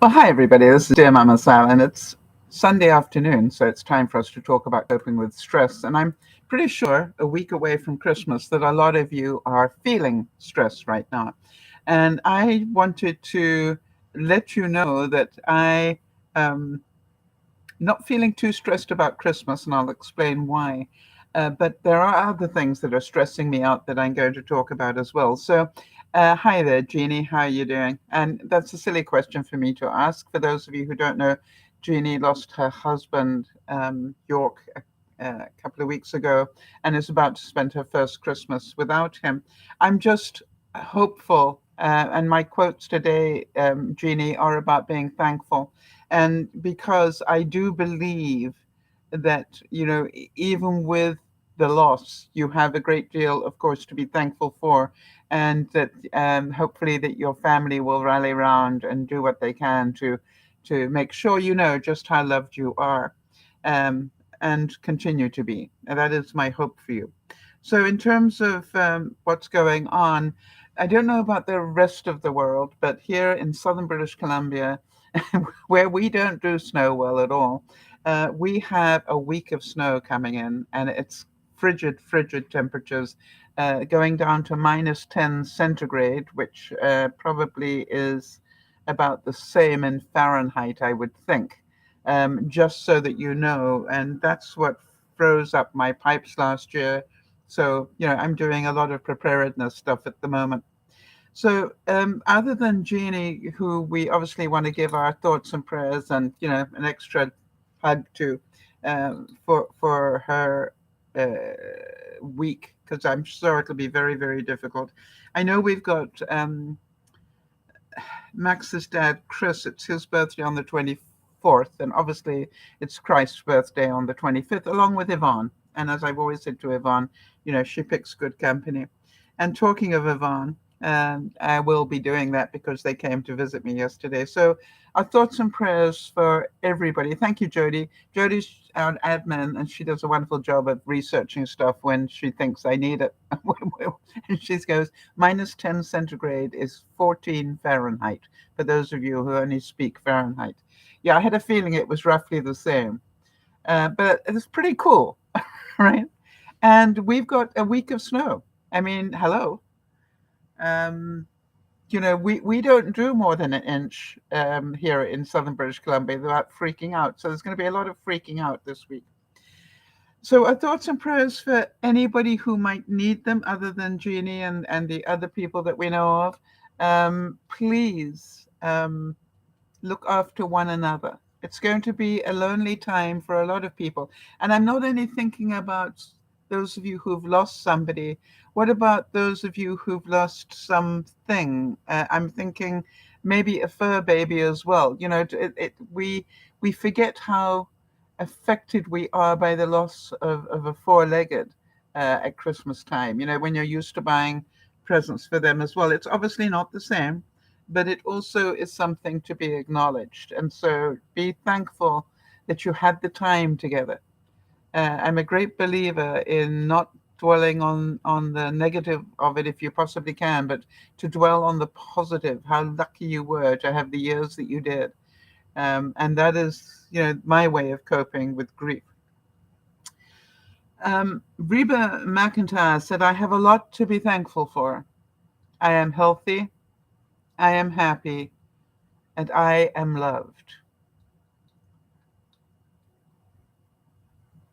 Well, hi everybody. This is DearMamaSal, and it's Sunday afternoon, so it's time for us to talk about coping with stress. And I'm pretty sure, a week away from Christmas, that a lot of you are feeling stress right now. And I wanted to let you know that I am not feeling too stressed about Christmas, and I'll explain why. But there are other things that are stressing me out that I'm going to talk about as well. So, hi there, Jeannie. How are you doing? And that's a silly question for me to ask. For those of you who don't know, Jeannie lost her husband, York, a couple of weeks ago, and is about to spend her first Christmas without him. I'm just hopeful. And my quotes today, Jeannie, are about being thankful. And because I do believe that, even with the loss, you have a great deal, of course, to be thankful for, and that hopefully that your family will rally around and do what they can to make sure you know just how loved you are, um, and continue to be. And that is my hope for you. So, in terms of what's going on, I don't know about the rest of the world, but here in southern British Columbia, where we don't do snow well at all, we have a week of snow coming in, and it's frigid, frigid temperatures, going down to minus 10 centigrade, which probably is about the same in Fahrenheit, I would think, just so that you know. And that's what froze up my pipes last year. So, I'm doing a lot of preparedness stuff at the moment. So, other than Jeannie, who we obviously want to give our thoughts and prayers and an extra hug to, for her week, because I'm sure it'll be very, very difficult. I know we've got Max's dad, Chris. It's his birthday on the 24th, and obviously it's Christ's birthday on the 25th, along with Yvonne. And as I've always said to Yvonne, she picks good company. And talking of Yvonne, I will be doing that because they came to visit me yesterday. So our thoughts and prayers for everybody. Thank you, Jody. Jody's our admin, and she does a wonderful job of researching stuff when she thinks I need it. And she goes, minus 10 centigrade is 14 Fahrenheit, for those of you who only speak Fahrenheit. Yeah, I had a feeling it was roughly the same, but it's pretty cool, right? And we've got a week of snow. I mean, hello. Um, we don't do more than an inch here in southern British Columbia without freaking out. So there's going to be a lot of freaking out this week. So our thoughts and prayers for anybody who might need them other than Jeannie and the other people that we know of. Please look after one another. It's going to be a lonely time for a lot of people. And I'm not only thinking about those of you who've lost somebody. What about those of you who've lost something? I'm thinking maybe a fur baby as well. We forget how affected we are by the loss of a four-legged at Christmas time. When you're used to buying presents for them as well. It's obviously not the same, but it also is something to be acknowledged. And so be thankful that you had the time together. I'm a great believer in not dwelling on the negative of it if you possibly can, but to dwell on the positive, how lucky you were to have the years that you did. And that is, my way of coping with grief. Reba McIntyre said, I have a lot to be thankful for. I am healthy, I am happy, and I am loved.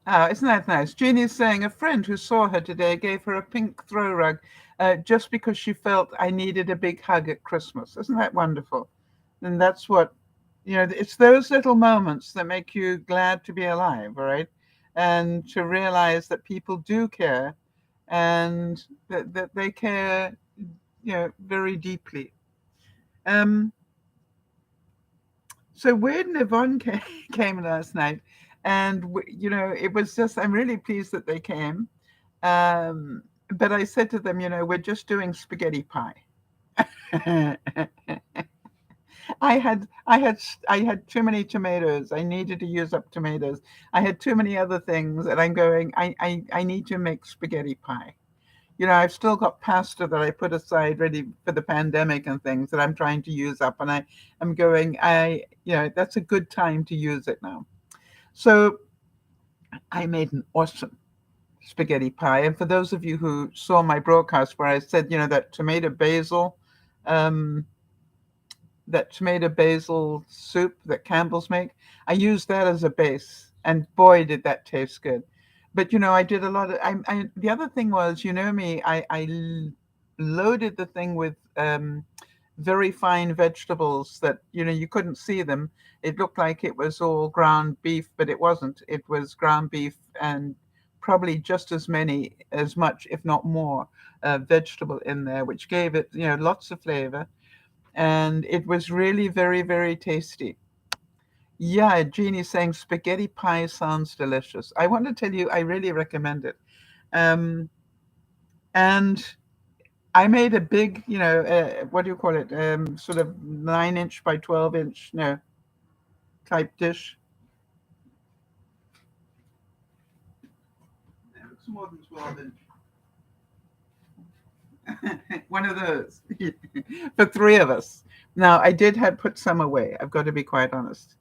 Oh, isn't that nice? Jeannie's saying a friend who saw her today gave her a pink throw rug just because she felt I needed a big hug at Christmas. Isn't that wonderful? And that's what, it's those little moments that make you glad to be alive, right? And to realize that people do care and that they care, very deeply. Um, so Wade and Yvonne came last night, and it was just I'm really pleased that they came. Um, but I said to them, we're just doing spaghetti pie. I had too many tomatoes. I needed to use up tomatoes. I had too many other things, and I'm going. I need to make spaghetti pie. I've still got pasta that I put aside ready for the pandemic and things that I'm trying to use up. And I'm going, that's a good time to use it now. So I made an awesome spaghetti pie. And for those of you who saw my broadcast where I said, um, that tomato basil soup that Campbell's make, I used that as a base. And boy, did that taste good. But I did a lot of. The other thing was, me, I loaded the thing with very fine vegetables that you couldn't see them. It looked like it was all ground beef, but it wasn't. It was ground beef and probably just as much, if not more, vegetable in there, which gave it lots of flavor, and it was really very, very tasty. Yeah, Jeannie's saying spaghetti pie sounds delicious. I want to tell you, I really recommend it. Um, and I made a big, what do you call it? Sort of 9 inch by 12 inch, no, type dish. No, it's more than 12 inch. One of those for three of us. Now, I did have put some away. I've got to be quite honest.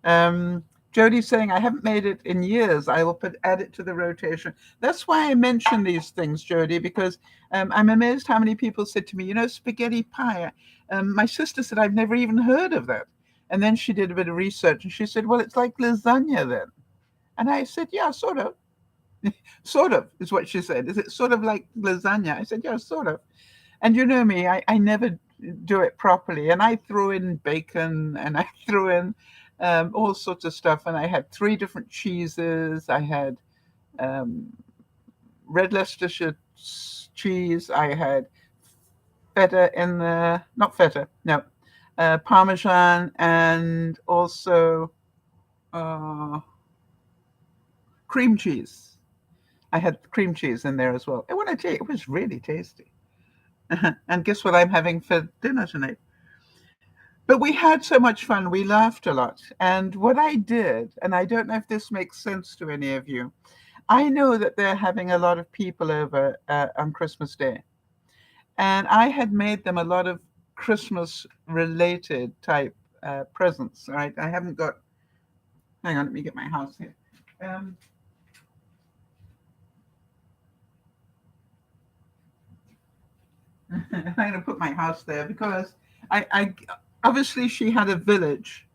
Um, Jody's saying, I haven't made it in years. I will add it to the rotation. That's why I mention these things, Jody, because I'm amazed how many people said to me, spaghetti pie. My sister said, I've never even heard of that. And then she did a bit of research and she said, well, it's like lasagna then. And I said, yeah, sort of. Sort of is what she said. Is it sort of like lasagna? I said, yeah, sort of. And you know me, I never do it properly. And I threw in bacon and I threw in all sorts of stuff. And I had three different cheeses. I had red Leicestershire cheese. I had feta in there, not feta, no, Parmesan, and also uh, cream cheese. I had cream cheese in there as well. And when I tell you, it was really tasty. And guess what I'm having for dinner tonight? But we had so much fun. We laughed a lot. And what I did, and I don't know if this makes sense to any of you, I know that they're having a lot of people over on Christmas Day. And I had made them a lot of Christmas related type presents. All right. I haven't got, hang on, let me get my house here. I'm going to put my house there because I obviously she had a village.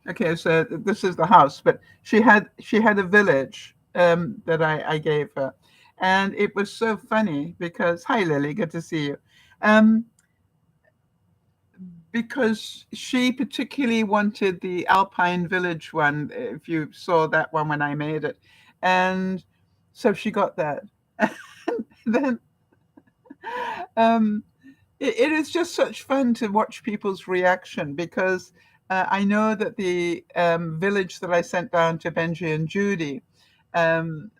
Okay, so this is the house, but she had a village that I gave her, and it was so funny because hi Lily, good to see you. Um, because she particularly wanted the Alpine Village one, if you saw that one when I made it, and so she got that. Then um, it is just such fun to watch people's reaction because I know that the village that I sent down to Benji and Judy, um,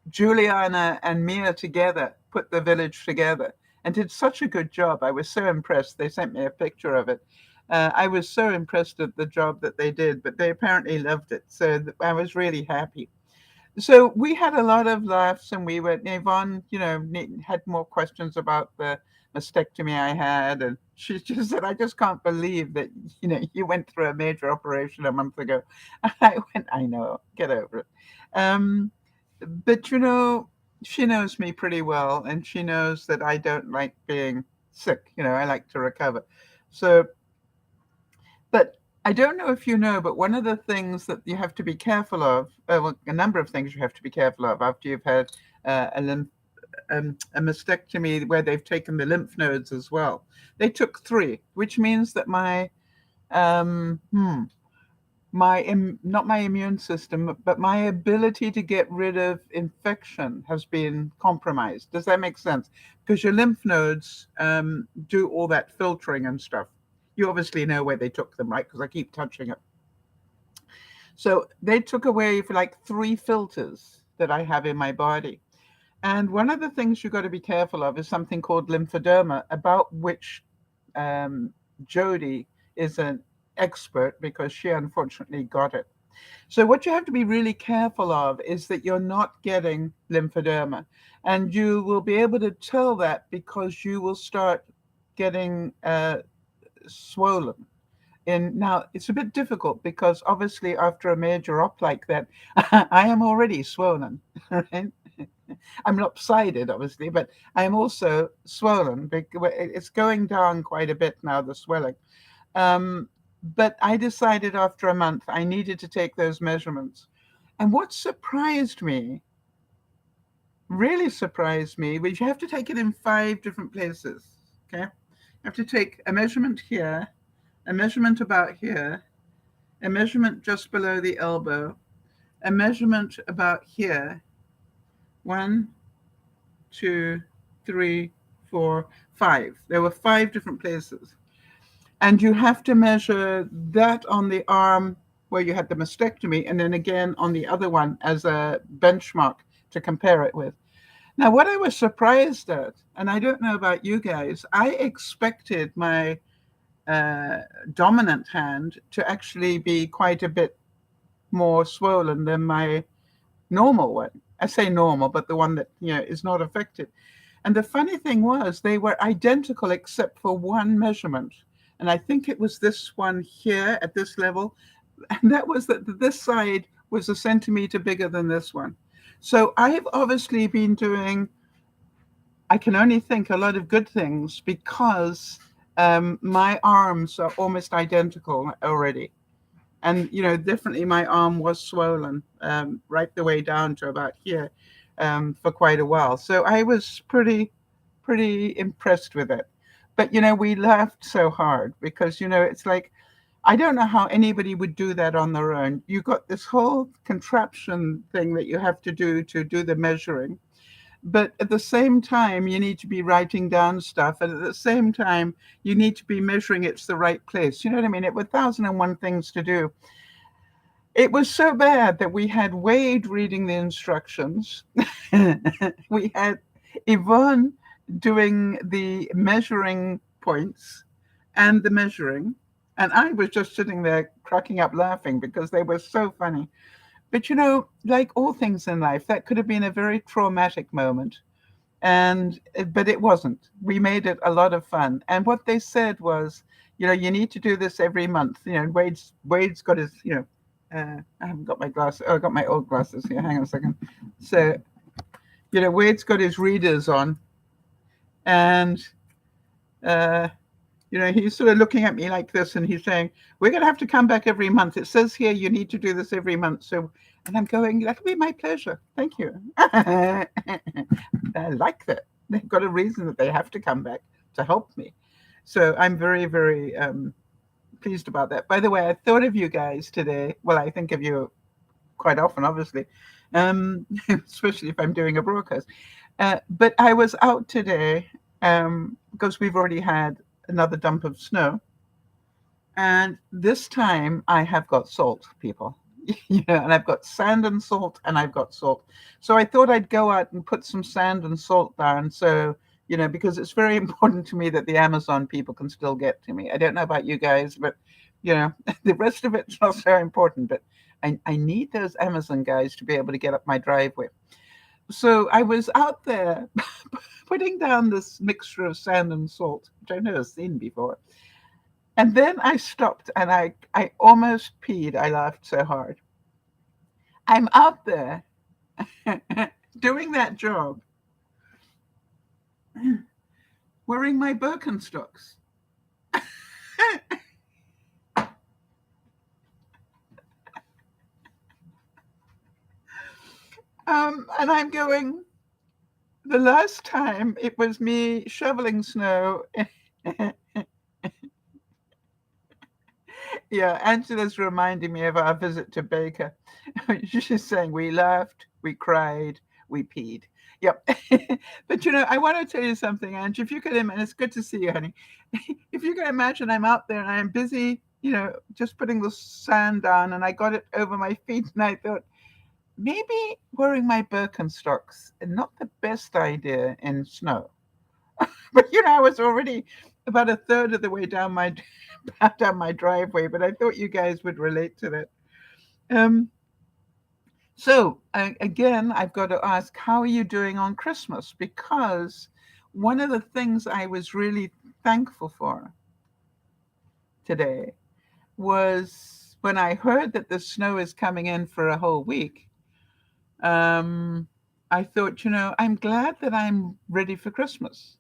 Juliana and Mia together put the village together and did such a good job. I was so impressed. They sent me a picture of it. I was so impressed at the job that they did, but they apparently loved it. So I was really happy. So we had a lot of laughs, and Yvonne, had more questions about the mastectomy I had, and she just said, "I just can't believe that you went through a major operation a month ago." I went, "I know, get over it." But she knows me pretty well, and she knows that I don't like being sick. I like to recover. So, but I don't know if you know, but one of the things that you have to be careful of, well, a number of things you have to be careful of after you've had a mastectomy where they've taken the lymph nodes as well. They took three, which means that um, hmm, not my immune system, but my ability to get rid of infection has been compromised. Does that make sense? Because your lymph nodes do all that filtering and stuff. You obviously know where they took them, right? Because I keep touching it. So they took away for like three filters that I have in my body. And one of the things you've got to be careful of is something called lymphedema, about which Jody is an expert because she unfortunately got it. So what you have to be really careful of is that you're not getting lymphedema. And you will be able to tell that because you will start getting swollen. And now it's a bit difficult because obviously after a major op like that, I am already swollen. Right? I'm lopsided, obviously, but I am also swollen. It's going down quite a bit now, the swelling. Um, but I decided after a month I needed to take those measurements. And what surprised me, really surprised me, was you have to take it in 5 different places. Okay. You have to take a measurement here, a measurement about here, a measurement just below the elbow, a measurement about here. 1, 2, 3, 4, 5. There were 5 different places. And you have to measure that on the arm where you had the mastectomy, and then again on the other one as a benchmark to compare it with. Now, what I was surprised at, and I don't know about you guys, I expected my dominant hand to actually be quite a bit more swollen than my normal one. I say normal, but the one that is not affected. And the funny thing was, they were identical except for one measurement. And I think it was this one here at this level. And that was that this side was a centimeter bigger than this one. So I have obviously been doing, I can only think, a lot of good things because my arms are almost identical already. And, definitely my arm was swollen right the way down to about here for quite a while. So I was pretty impressed with it. But, we laughed so hard because, it's like, I don't know how anybody would do that on their own. You got this whole contraption thing that you have to do the measuring. But at the same time, you need to be writing down stuff. And at the same time, you need to be measuring it to the right place. You know what I mean? It was 1,001 things to do. It was so bad that we had Wade reading the instructions. We had Yvonne doing the measuring points and the measuring. And I was just sitting there cracking up laughing because they were so funny. But like all things in life, that could have been a very traumatic moment. But it wasn't. We made it a lot of fun. And what they said was, you need to do this every month. Wade's got his, I haven't got my glasses. Oh, I got my old glasses here. Hang on a second. So, Wade's got his readers on. And, he's sort of looking at me like this and he's saying, we're going to have to come back every month. It says here you need to do this every month. So, and I'm going, that'll be my pleasure. Thank you. I like that. They've got a reason that they have to come back to help me. So I'm very, very pleased about that. By the way, I thought of you guys today. Well, I think of you quite often, obviously, especially if I'm doing a broadcast. But I was out today because we've already had another dump of snow. And this time I have got salt, people. And I've got sand and salt, and I've got salt. So I thought I'd go out and put some sand and salt down. So, because it's very important to me that the Amazon people can still get to me. I don't know about you guys, but, the rest of it's not so important. But I need those Amazon guys to be able to get up my driveway. So I was out there putting down this mixture of sand and salt, which I've never seen before. And then I stopped and I almost peed. I laughed so hard. I'm out there doing that job, wearing my Birkenstocks. And I'm going, the last time it was me shoveling snow. Yeah, Angela's reminding me of our visit to Baker. She's saying we laughed, we cried, we peed. Yep. But I want to tell you something, Ange. If you could imagine, it's good to see you, honey. If you can imagine, I'm out there and I'm busy, just putting the sand down, and I got it over my feet, and I thought, maybe wearing my Birkenstocks is not the best idea in snow. But I was already about a third of the way down my driveway, but I thought you guys would relate to that. Um, so again, I've got to ask, how are you doing on Christmas? Because one of the things I was really thankful for today was when I heard that the snow is coming in for a whole week. Um, I thought, I'm glad that I'm ready for Christmas.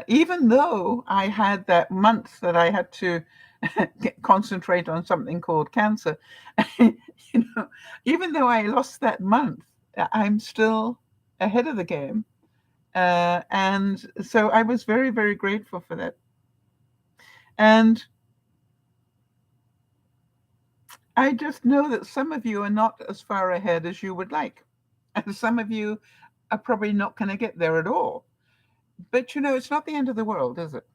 Even though I had that month that I had to concentrate on something called cancer, you know, even though I lost that month, I'm still ahead of the game. And so I was very, very grateful for that. And I just know that some of you are not as far ahead as you would like. And some of you are probably not going to get there at all. But it's not the end of the world, is it?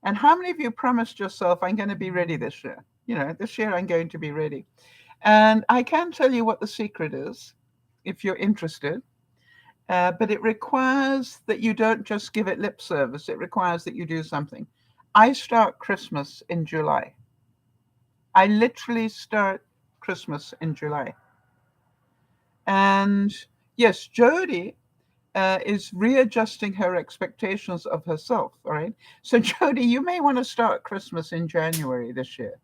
And how many of you promised yourself, I'm going to be ready this year? This year I'm going to be ready. And I can tell you what the secret is if you're interested. But it requires that you don't just give it lip service. It requires that you do something. I start Christmas in July. I literally start Christmas in July. And yes, Jody is readjusting her expectations of herself. All right. So, Jody, you may want to start Christmas in January this year.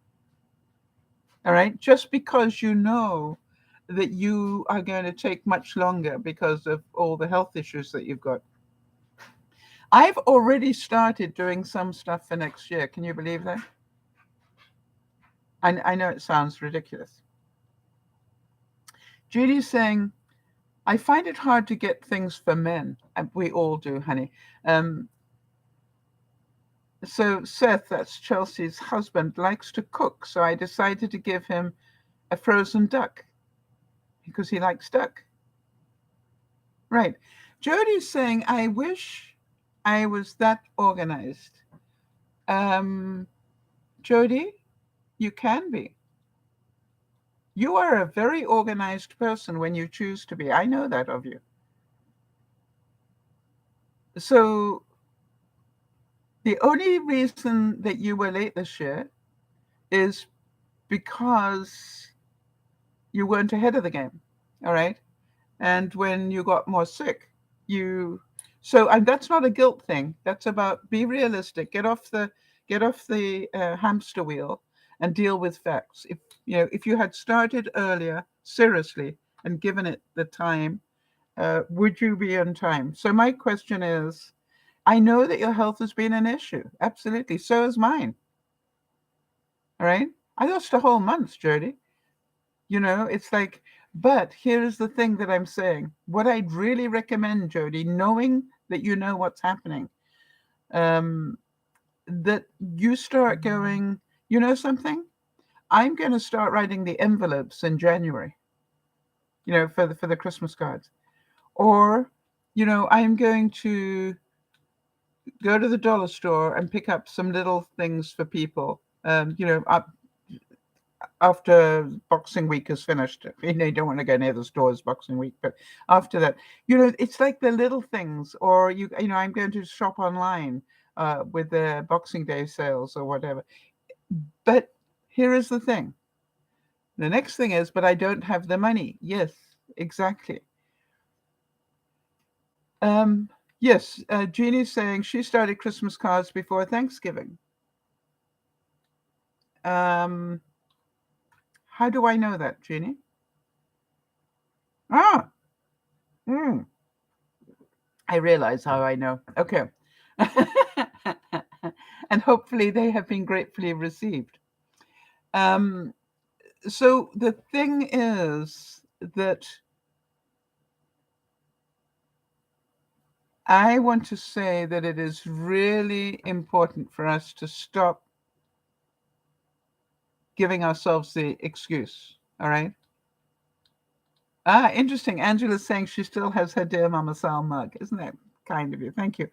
All right. Just because you know that you are going to take much longer because of all the health issues that you've got. I've already started doing some stuff for next year. Can you believe that? I know it sounds ridiculous. Judy's saying, I find it hard to get things for men. We all do, honey. So Seth, that's Chelsea's husband, likes to cook. So I decided to give him a frozen duck because he likes duck. Right. Jody's saying, I wish I was that organized. Jody, you can be. You are a very organized person when you choose to be. I know that of you. So the only reason that you were late this year is because you weren't ahead of the game. All right. And when you got more sick, and that's not a guilt thing. That's about be realistic. Get off the hamster wheel and deal with facts. If you had started earlier, seriously, and given it the time, would you be on time? So my question is, I know that your health has been an issue. Absolutely. So is mine. All right. I lost a whole month, Jody. It's like, but here's the thing that I'm saying. What I'd really recommend, Jody, knowing that you know what's happening, that you start going, something? I'm going to start writing the envelopes in January, for the Christmas cards. Or, I'm going to go to the dollar store and pick up some little things for people. After Boxing Week is finished, you don't want to go near the stores Boxing Week, but after that, it's like the little things. Or I'm going to shop online with the Boxing Day sales or whatever. But here is the thing. The next thing is, but I don't have the money. Yes, exactly. Yes, Jeannie's saying she started Christmas cards before Thanksgiving. How do I know that, Jeannie? Ah, I realize how I know. Okay. And hopefully they have been gratefully received. So the thing is that I want to say that it is really important for us to stop giving ourselves the excuse. All right. Interesting. Angela's saying she still has her Dear Mama Sal mug. Isn't that kind of you? Thank you.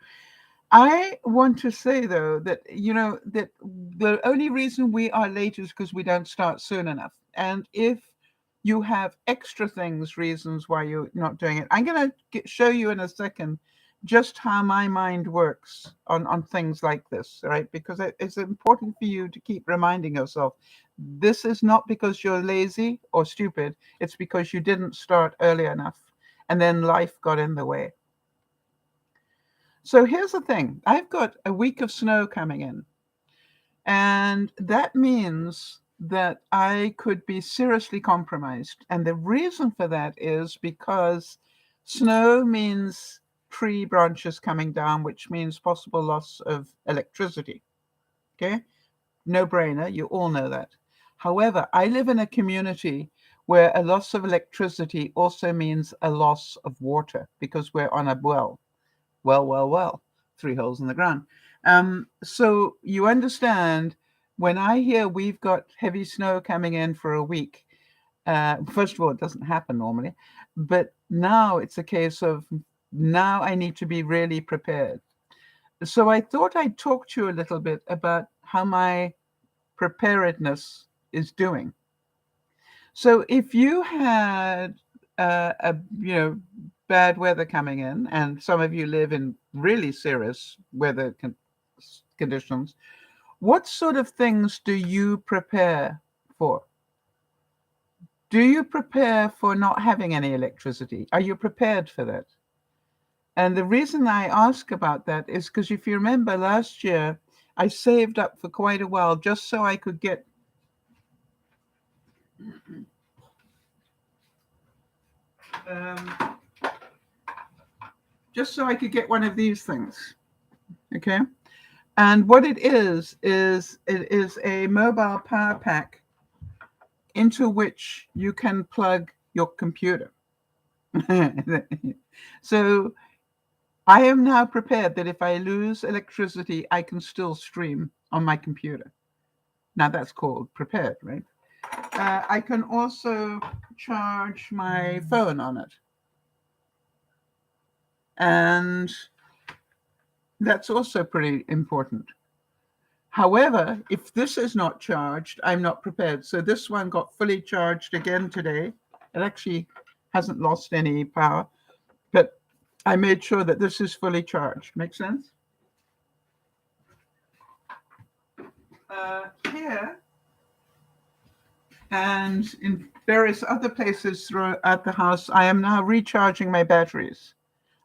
I want to say, though, that, that the only reason we are late is because we don't start soon enough. And if you have extra reasons why you're not doing it, I'm going to show you in a second just how my mind works on things like this, right? Because it's important for you to keep reminding yourself, this is not because you're lazy or stupid. It's because you didn't start early enough, and then life got in the way. So here's the thing. I've got a week of snow coming in, and that means that I could be seriously compromised. And the reason for that is because snow means tree branches coming down, which means possible loss of electricity. Okay? No brainer. You all know that. However, I live in a community where a loss of electricity also means a loss of water because we're on a well. Well, 3 holes in the ground. So you understand, when I hear we've got heavy snow coming in for a week, first of all, it doesn't happen normally, but now it's a case of, now I need to be really prepared. So I thought I'd talk to you a little bit about how my preparedness is doing. So if you had bad weather coming in, and some of you live in really serious weather conditions, what sort of things do you prepare for? Do you prepare for not having any electricity? Are you prepared for that? And the reason I ask about that is because if you remember last year, I saved up for quite a while just so I could get um, one of these things. Okay. And what it is it is a mobile power pack into which you can plug your computer. So I am now prepared that if I lose electricity, I can still stream on my computer. Now that's called prepared, right? I can also charge my phone on it. And that's also pretty important. However, if this is not charged, I'm not prepared. So this one got fully charged again today. It actually hasn't lost any power, but I made sure that this is fully charged. Make sense? Here and in various other places throughout the house, I am now recharging my batteries.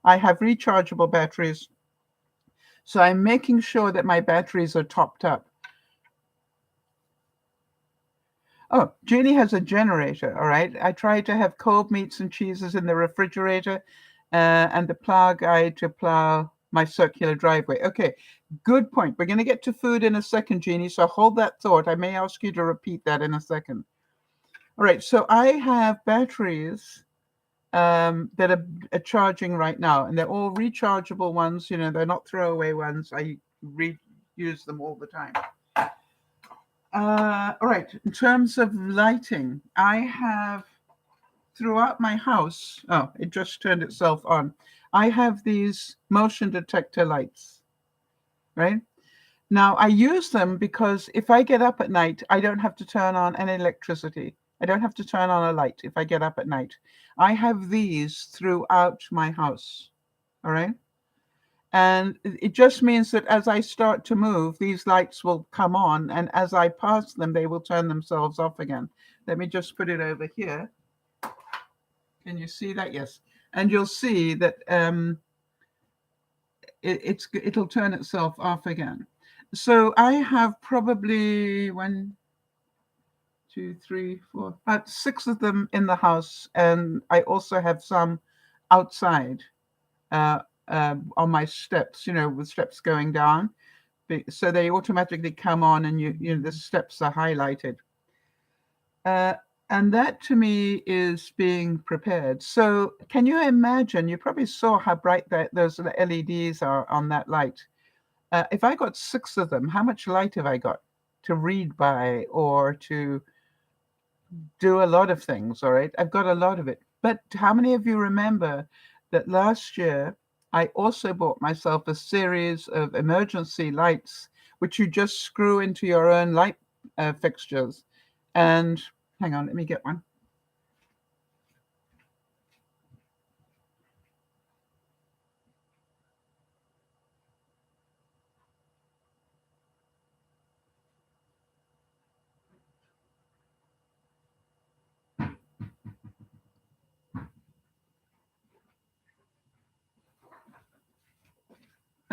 I have rechargeable batteries, so I'm making sure that my batteries are topped up. Oh, Jeannie has a generator, all right? I try to have cold meats and cheeses in the refrigerator and the plow guide to plow my circular driveway. Okay, good point. We're going to get to food in a second, Jeannie, so hold that thought. I may ask you to repeat that in a second. All right, so I have batteries that are charging right now, and they're all rechargeable ones. You know, they're not throwaway ones. I reuse them all the time. All right, in terms of lighting, I have throughout my house, oh, it just turned itself on. I have these motion detector lights, right? Now, I use them because if I get up at night, I don't have to turn on any electricity. I don't have to turn on a light if I get up at night. I have these throughout my house, all right? And it just means that as I start to move, these lights will come on, and as I pass them, they will turn themselves off again. Let me just put it over here. Can you see that? Yes. And you'll see that it'll turn itself off again. So I have probably 1, 2, 3, 4, about 6 of them in the house, and I also have some outside on my steps, you know, with steps going down. So they automatically come on, and you know the steps are highlighted. And that to me is being prepared. So can you imagine? You probably saw how bright those LEDs are on that light. If I got 6 of them, how much light have I got to read by or to do a lot of things? All right, I've got a lot of it. But how many of you remember that last year I also bought myself a series of emergency lights, which you just screw into your own light fixtures? And hang on, let me get one.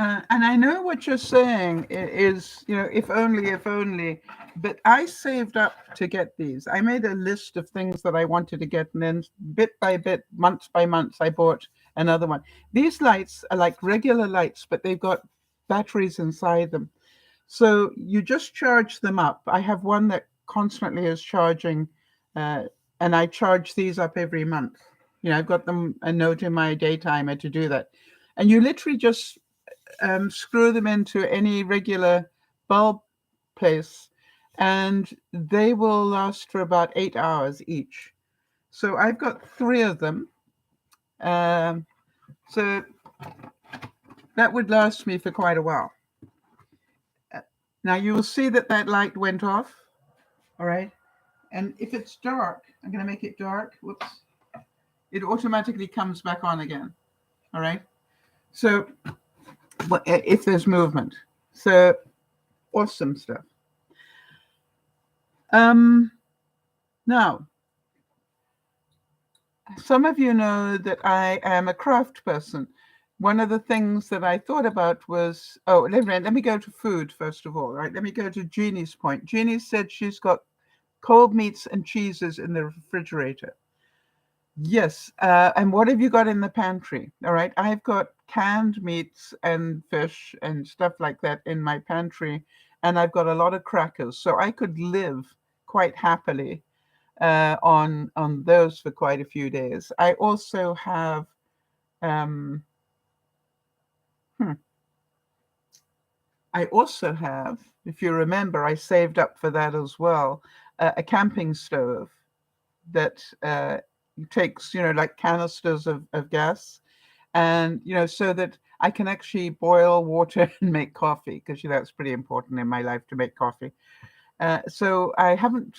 And I know what you're saying is, if only, but I saved up to get these. I made a list of things that I wanted to get, and then bit by bit, month by month, I bought another one. These lights are like regular lights, but they've got batteries inside them. So you just charge them up. I have one that constantly is charging, uh, and I charge these up every month. I've got them a note in my daytimer to do that. And you literally just screw them into any regular bulb place, and they will last for about 8 hours each. So I've got 3 of them. Um, so that would last me for quite a while. Now you will see that that light went off. All right. And if it's dark, I'm going to make it dark. Whoops. It automatically comes back on again. All right. So if there's movement. So awesome stuff. Now, some of you know that I am a craft person. One of the things that I thought about was, let me go to food first of all, right? Let me go to Jeannie's point. Jeannie said she's got cold meats and cheeses in the refrigerator. Yes. And what have you got in the pantry? All right. I've got canned meats and fish and stuff like that in my pantry. And I've got a lot of crackers. So I could live quite happily on those for quite a few days. I also have if you remember, I saved up for that as well, a camping stove that takes, like canisters of gas, and, so that I can actually boil water and make coffee, because, that's pretty important in my life to make coffee. So I haven't,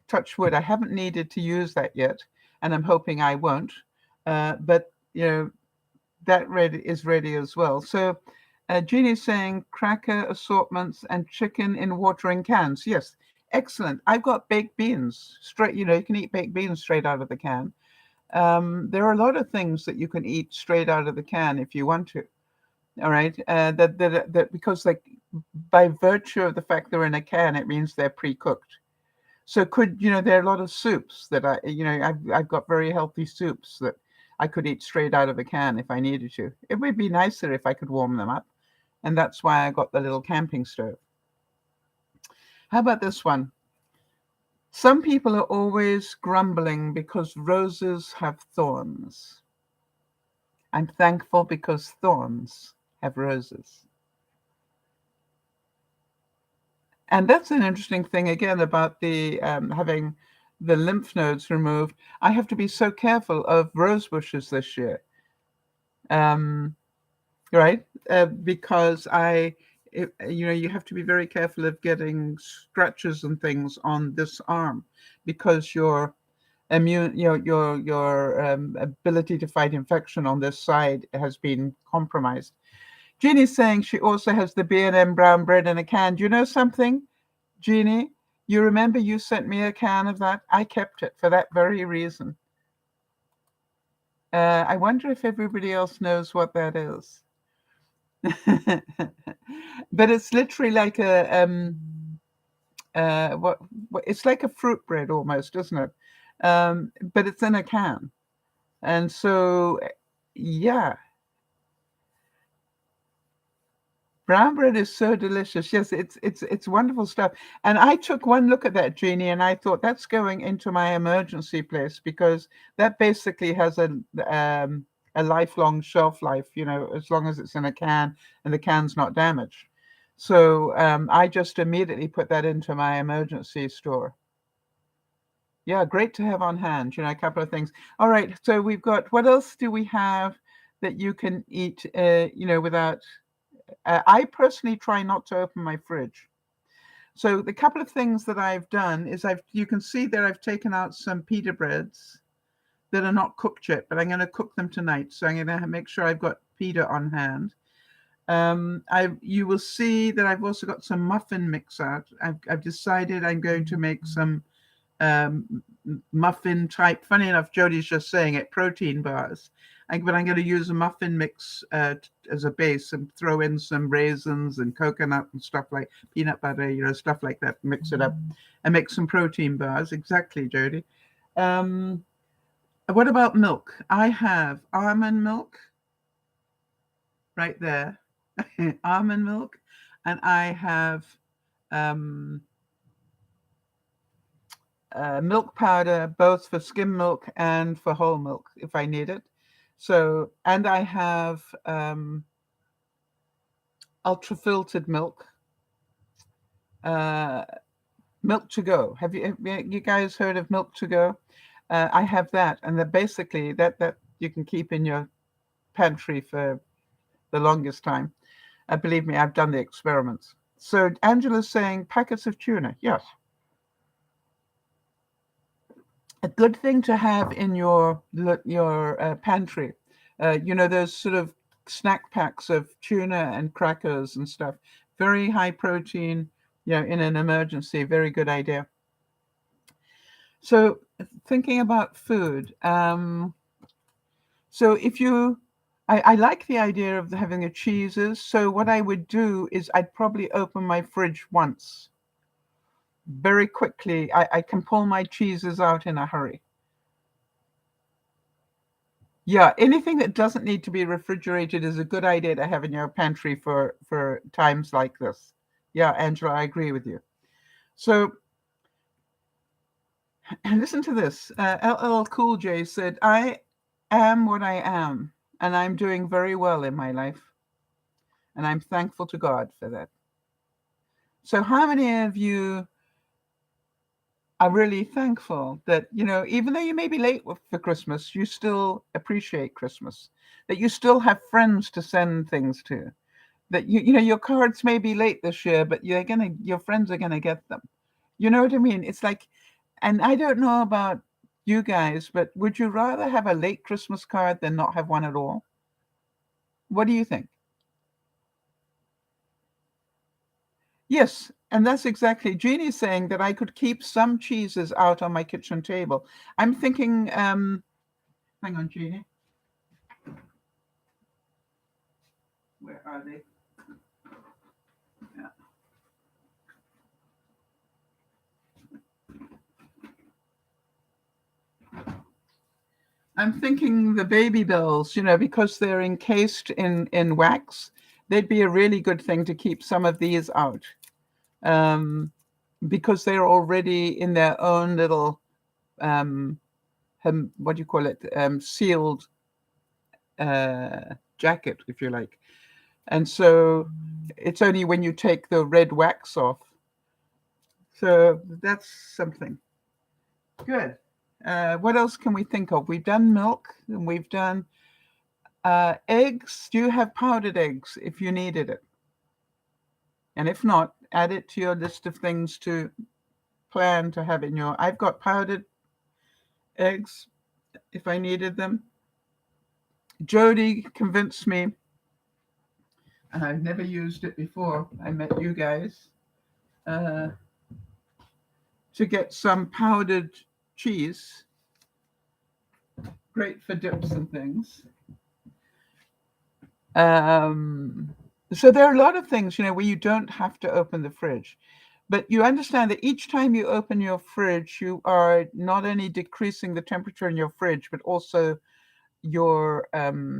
touched wood, I haven't needed to use that yet, and I'm hoping I won't. But, that is ready as well. So Jeannie's saying cracker assortments and chicken in watering cans. Yes, excellent. I've got baked beans straight. You can eat baked beans straight out of the can. There are a lot of things that you can eat straight out of the can if you want to. All right, that because, like, by virtue of the fact they're in a can, it means they're pre-cooked. So there are a lot of soups that I've got very healthy soups that I could eat straight out of a can if I needed to. It would be nicer if I could warm them up. And that's why I got the little camping stove. How about this one? Some people are always grumbling because roses have thorns. I'm thankful because thorns have roses. And that's an interesting thing, again, about the having the lymph nodes removed. I have to be so careful of rose bushes this year. Right? Because you have to be very careful of getting scratches and things on this arm, because your immune, your ability to fight infection on this side has been compromised. Jeannie's saying she also has the B&M brown bread in a can. Do you know something, Jeannie? You remember you sent me a can of that? I kept it for that very reason. I wonder if everybody else knows what that is. But it's literally like what it's like a fruit bread almost, isn't it? But it's in a can, and so yeah, brown bread is so delicious. Yes, it's wonderful stuff. And I took one look at that, Jeannie, and I thought that's going into my emergency place, because that basically has a lifelong shelf life, as long as it's in a can and the can's not damaged. So I just immediately put that into my emergency store. Yeah, great to have on hand, a couple of things. All right, so we've got, what else do we have that you can eat, without, I personally try not to open my fridge. So the couple of things that I've done is you can see there I've taken out some pita breads that are not cooked yet, but I'm going to cook them tonight. So I'm going to make sure I've got pita on hand. You will see that I've also got some muffin mix out. I've decided I'm going to make some muffin type, funny enough, Jodie's just saying it, protein bars. But I'm going to use a muffin mix as a base and throw in some raisins and coconut and stuff like peanut butter, stuff like that. Mix it up and make some protein bars. Exactly, Jody. What about milk? I have almond milk right there, almond milk, and I have milk powder, both for skim milk and for whole milk if I need it. So, and I have ultra filtered milk, milk to go. Have you guys heard of milk to go? I have that, and basically that you can keep in your pantry for the longest time. Believe me, I've done the experiments. So Angela's saying packets of tuna. Yes. A good thing to have in your pantry. Those sort of snack packs of tuna and crackers and stuff. Very high protein, in an emergency. Very good idea. So thinking about food. So I like the idea of having a cheeses. So what I would do is I'd probably open my fridge once. Very quickly, I can pull my cheeses out in a hurry. Yeah, anything that doesn't need to be refrigerated is a good idea to have in your pantry for times like this. Yeah, Angela, I agree with you. So listen to this. LL Cool J said, I am what I am, and I'm doing very well in my life. And I'm thankful to God for that. So how many of you are really thankful that, even though you may be late for Christmas, you still appreciate Christmas, that you still have friends to send things to, that, your cards may be late this year, but your friends are going to get them. You know what I mean? It's like, and I don't know about you guys, but would you rather have a late Christmas card than not have one at all? What do you think? Yes, and that's exactly. Jeannie's saying that I could keep some cheeses out on my kitchen table. I'm thinking, hang on, Jeannie. Where are they? Yeah. I'm thinking the baby bells, because they're encased in wax, they'd be a really good thing to keep some of these out. Because they're already in their own little, what do you call it, sealed jacket, if you like. And so it's only when you take the red wax off. So that's something. Good. What else can we think of? We've done milk, and we've done eggs. Do you have powdered eggs if you needed it? And if not, add it to your list of things to plan to have in your. I've got powdered eggs if I needed them. Jody convinced me, and I've never used it before I met you guys, to get some powdered cheese. Great for dips and things. So there are a lot of things, where you don't have to open the fridge. But you understand that each time you open your fridge, you are not only decreasing the temperature in your fridge, but also your, what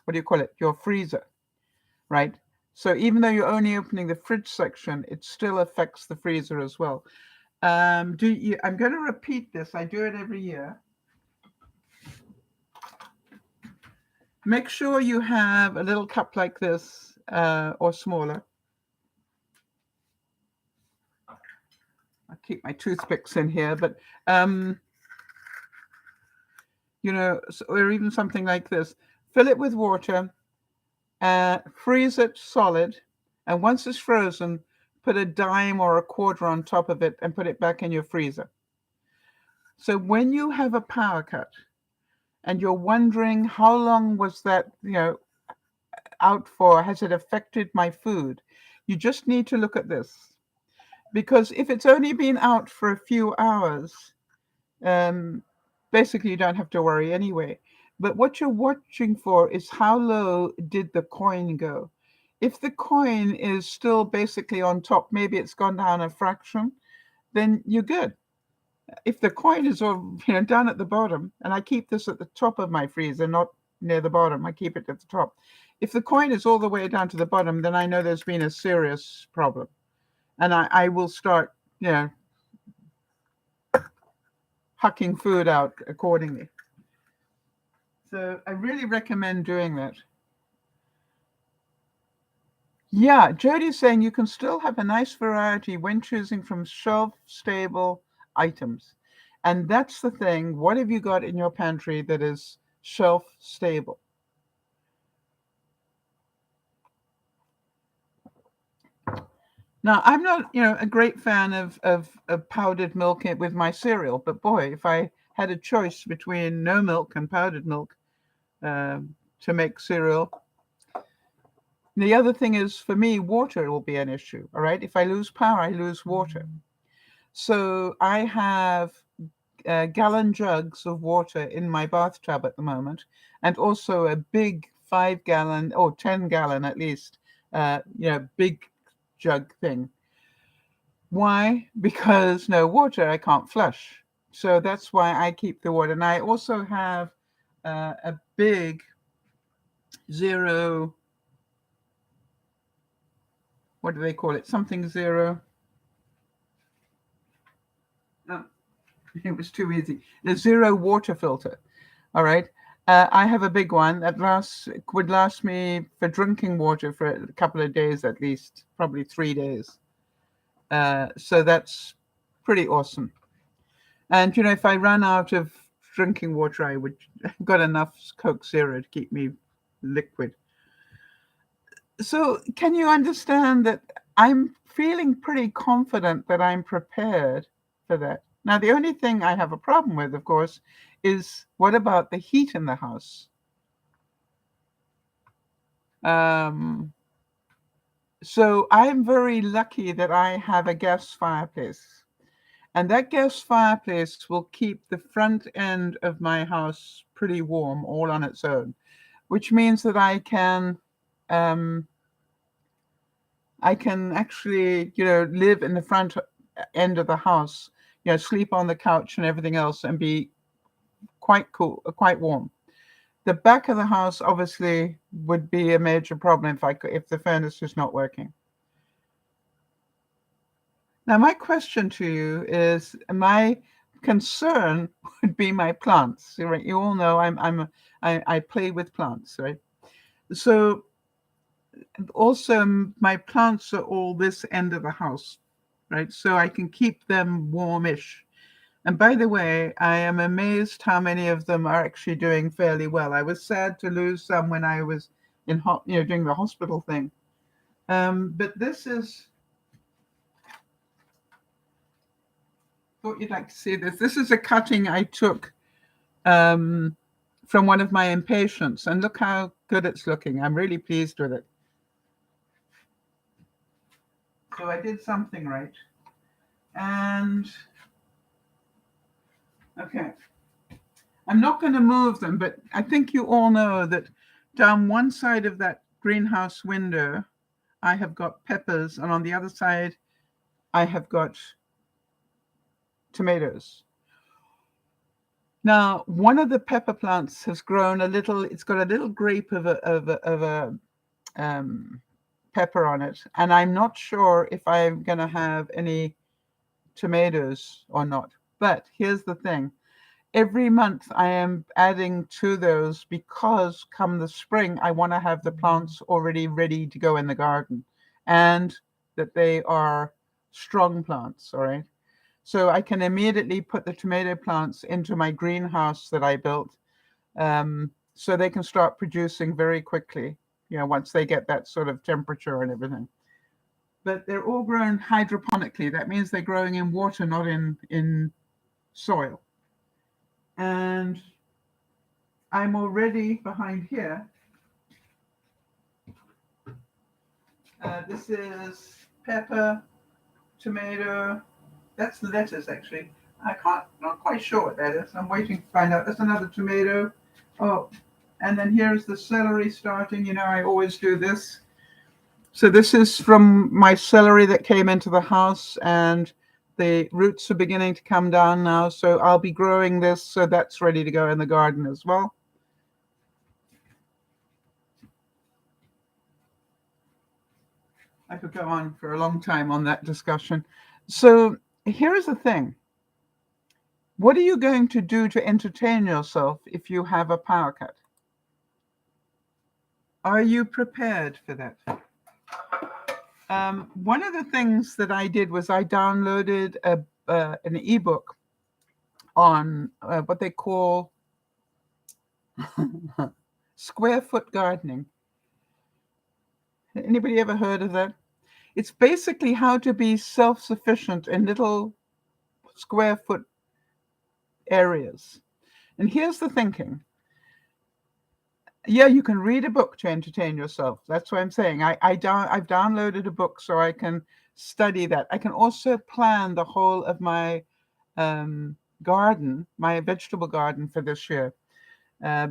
do you call it? Your freezer, right? So even though you're only opening the fridge section, it still affects the freezer as well. I'm going to repeat this. I do it every year. Make sure you have a little cup like this, or smaller. I'll keep my toothpicks in here, but, or even something like this. Fill it with water, freeze it solid, and once it's frozen, put a dime or a quarter on top of it and put it back in your freezer. So when you have a power cut and you're wondering how long was that, out for, has it affected my food? You just need to look at this. Because if it's only been out for a few hours, basically you don't have to worry anyway. But what you're watching for is how low did the coin go. If the coin is still basically on top, maybe it's gone down a fraction, then you're good. If the coin is all, down at the bottom, and I keep this at the top of my freezer, not near the bottom, I keep it at the top. If the coin is all the way down to the bottom, then I know there's been a serious problem, and I will start, hucking food out accordingly. So I really recommend doing that. Yeah, Jody's saying you can still have a nice variety when choosing from shelf-stable items. And that's the thing. What have you got in your pantry that is shelf-stable? Now, I'm not, a great fan of powdered milk with my cereal, but boy, if I had a choice between no milk and powdered milk to make cereal. The other thing is, for me, water will be an issue, all right? If I lose power, I lose water. So I have gallon jugs of water in my bathtub at the moment, and also a big 5-gallon or 10-gallon at least, big jug thing. Why? Because no water, I can't flush. So that's why I keep the water. And I also have a big zero, what do they call it? Something zero. No, it was too easy. The zero water filter. All right. I have a big one that would last me for drinking water for a couple of days at least, probably 3 days. So that's pretty awesome. And if I ran out of drinking water, I would got enough Coke Zero to keep me liquid. So can you understand that I'm feeling pretty confident that I'm prepared for that? Now, the only thing I have a problem with, of course, is what about the heat in the house? So I'm very lucky that I have a gas fireplace. And that gas fireplace will keep the front end of my house pretty warm all on its own, which means that I can actually, live in the front end of the house, sleep on the couch and everything else and be quite cool, quite warm. The back of the house obviously would be a major problem if the furnace is not working. Now, my question to you is, my concern would be my plants. Right? You all know I play with plants, right? So also my plants are all this end of the house, right? So I can keep them warmish. And by the way, I am amazed how many of them are actually doing fairly well. I was sad to lose some when I was doing the hospital thing. But this is, thought you'd like to see this. This is a cutting I took from one of my impatiens, and look how good it's looking. I'm really pleased with it. So I did something right. And okay, I'm not going to move them, but I think you all know that down one side of that greenhouse window, I have got peppers, and on the other side, I have got tomatoes. Now, one of the pepper plants has grown a little. It's got a little grape of a pepper on it, and I'm not sure if I'm going to have any tomatoes or not. But here's the thing. Every month I am adding to those because come the spring, I want to have the plants already ready to go in the garden and that they are strong plants, all right? So I can immediately put the tomato plants into my greenhouse that I built so they can start producing very quickly, once they get that sort of temperature and everything. But they're all grown hydroponically. That means they're growing in water, not in soil. And I'm already behind here. This is pepper, tomato. That's lettuce, actually. Not quite sure what that is. I'm waiting to find out. That's another tomato. Oh, and then here's the celery starting. I always do this. So this is from my celery that came into the house, and the roots are beginning to come down now. So I'll be growing this, so that's ready to go in the garden as well. I could go on for a long time on that discussion. So here's the thing. What are you going to do to entertain yourself if you have a power cut? Are you prepared for that? One of the things that I did was I downloaded an ebook on what they call square foot gardening. Anybody ever heard of that? It's basically how to be self-sufficient in little square foot areas. And here's the thinking. Yeah, you can read a book to entertain yourself. That's what I'm saying. I've downloaded a book so I can study that. I can also plan the whole of my garden, my vegetable garden for this year,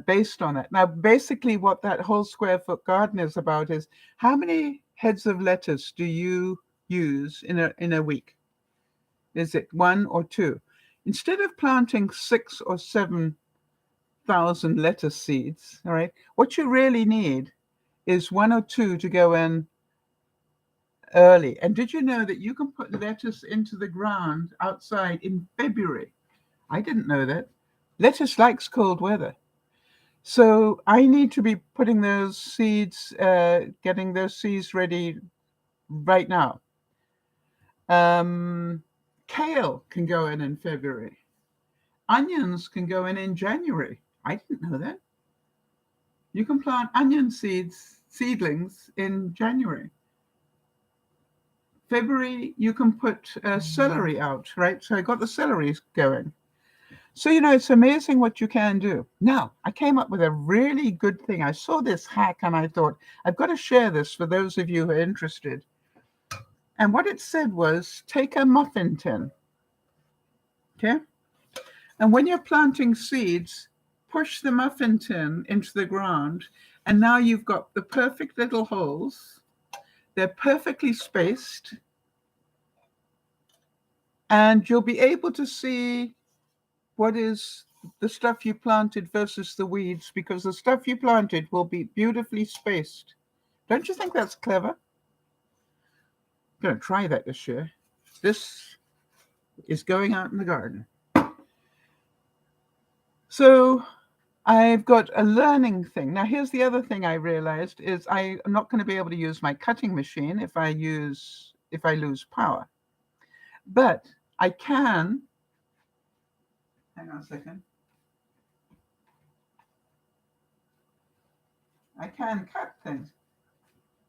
based on it. Now, basically, what that whole square foot garden is about is how many heads of lettuce do you use in a week? Is it 1 or 2? Instead of planting 6 or 7,000 lettuce seeds, all right, what you really need is 1 or 2 to go in early. And did you know that you can put lettuce into the ground outside in February? I didn't know that. Lettuce likes cold weather. So I need to be putting those seeds, getting those seeds ready right now. Kale can go in February. Onions can go in January. I didn't know that. You can plant onion seedlings in January. February, you can put celery out, right? So I got the celery going. So, it's amazing what you can do. Now, I came up with a really good thing. I saw this hack and I thought, I've got to share this for those of you who are interested. And what it said was, take a muffin tin, okay? And when you're planting seeds, push the muffin tin into the ground. And now you've got the perfect little holes. They're perfectly spaced. And you'll be able to see what is the stuff you planted versus the weeds, because the stuff you planted will be beautifully spaced. Don't you think that's clever? I'm going to try that this year. This is going out in the garden. So I've got a learning thing. Now, here's the other thing I realized is I'm not going to be able to use my cutting machine if I lose power. But I can, hang on a second. I can cut things.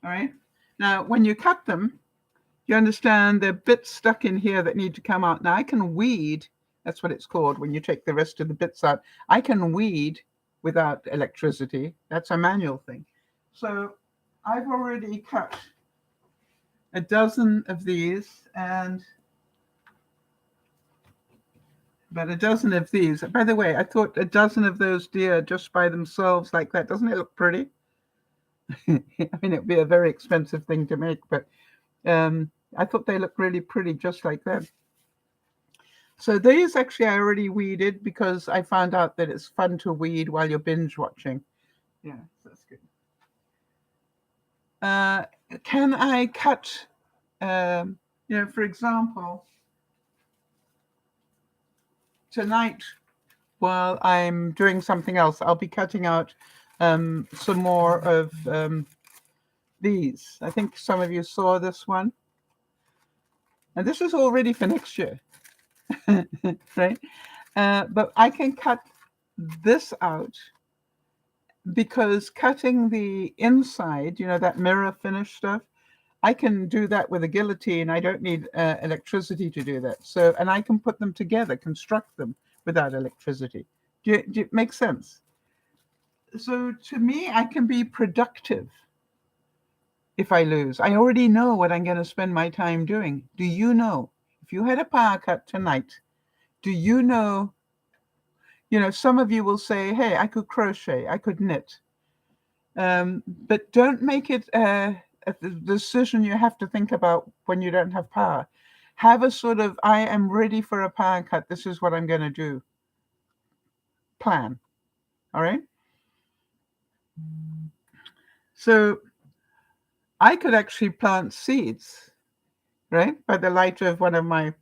All right. Now, when you cut them, you understand there are bits stuck in here that need to come out. Now, I can weed. That's what it's called when you take the rest of the bits out. I can weed without electricity. That's a manual thing. So I've already cut a dozen of these and about a dozen of these. By the way, I thought a dozen of those deer just by themselves like that, doesn't it look pretty? I mean, it'd be a very expensive thing to make, but I thought they looked really pretty just like that. So these actually I already weeded because I found out that it's fun to weed while you're binge watching. Yeah, that's good. Can I cut, for example, tonight while I'm doing something else, I'll be cutting out some more of these. I think some of you saw this one. And this is all ready for next year, right? But I can cut this out because cutting the inside, that mirror finish stuff, I can do that with a guillotine. I don't need electricity to do that. So, and I can put them together, construct them without electricity. Do it make sense? So to me, I can be productive if I lose. I already know what I'm going to spend my time doing. Do you know? If you had a power cut tonight, do you know Some of you will say, hey, I could crochet, I could knit. But don't make it a decision you have to think about when you don't have power. Have a sort of, I am ready for a power cut, this is what I'm going to do plan. All right? So I could actually plant seeds, right? By the light of one of my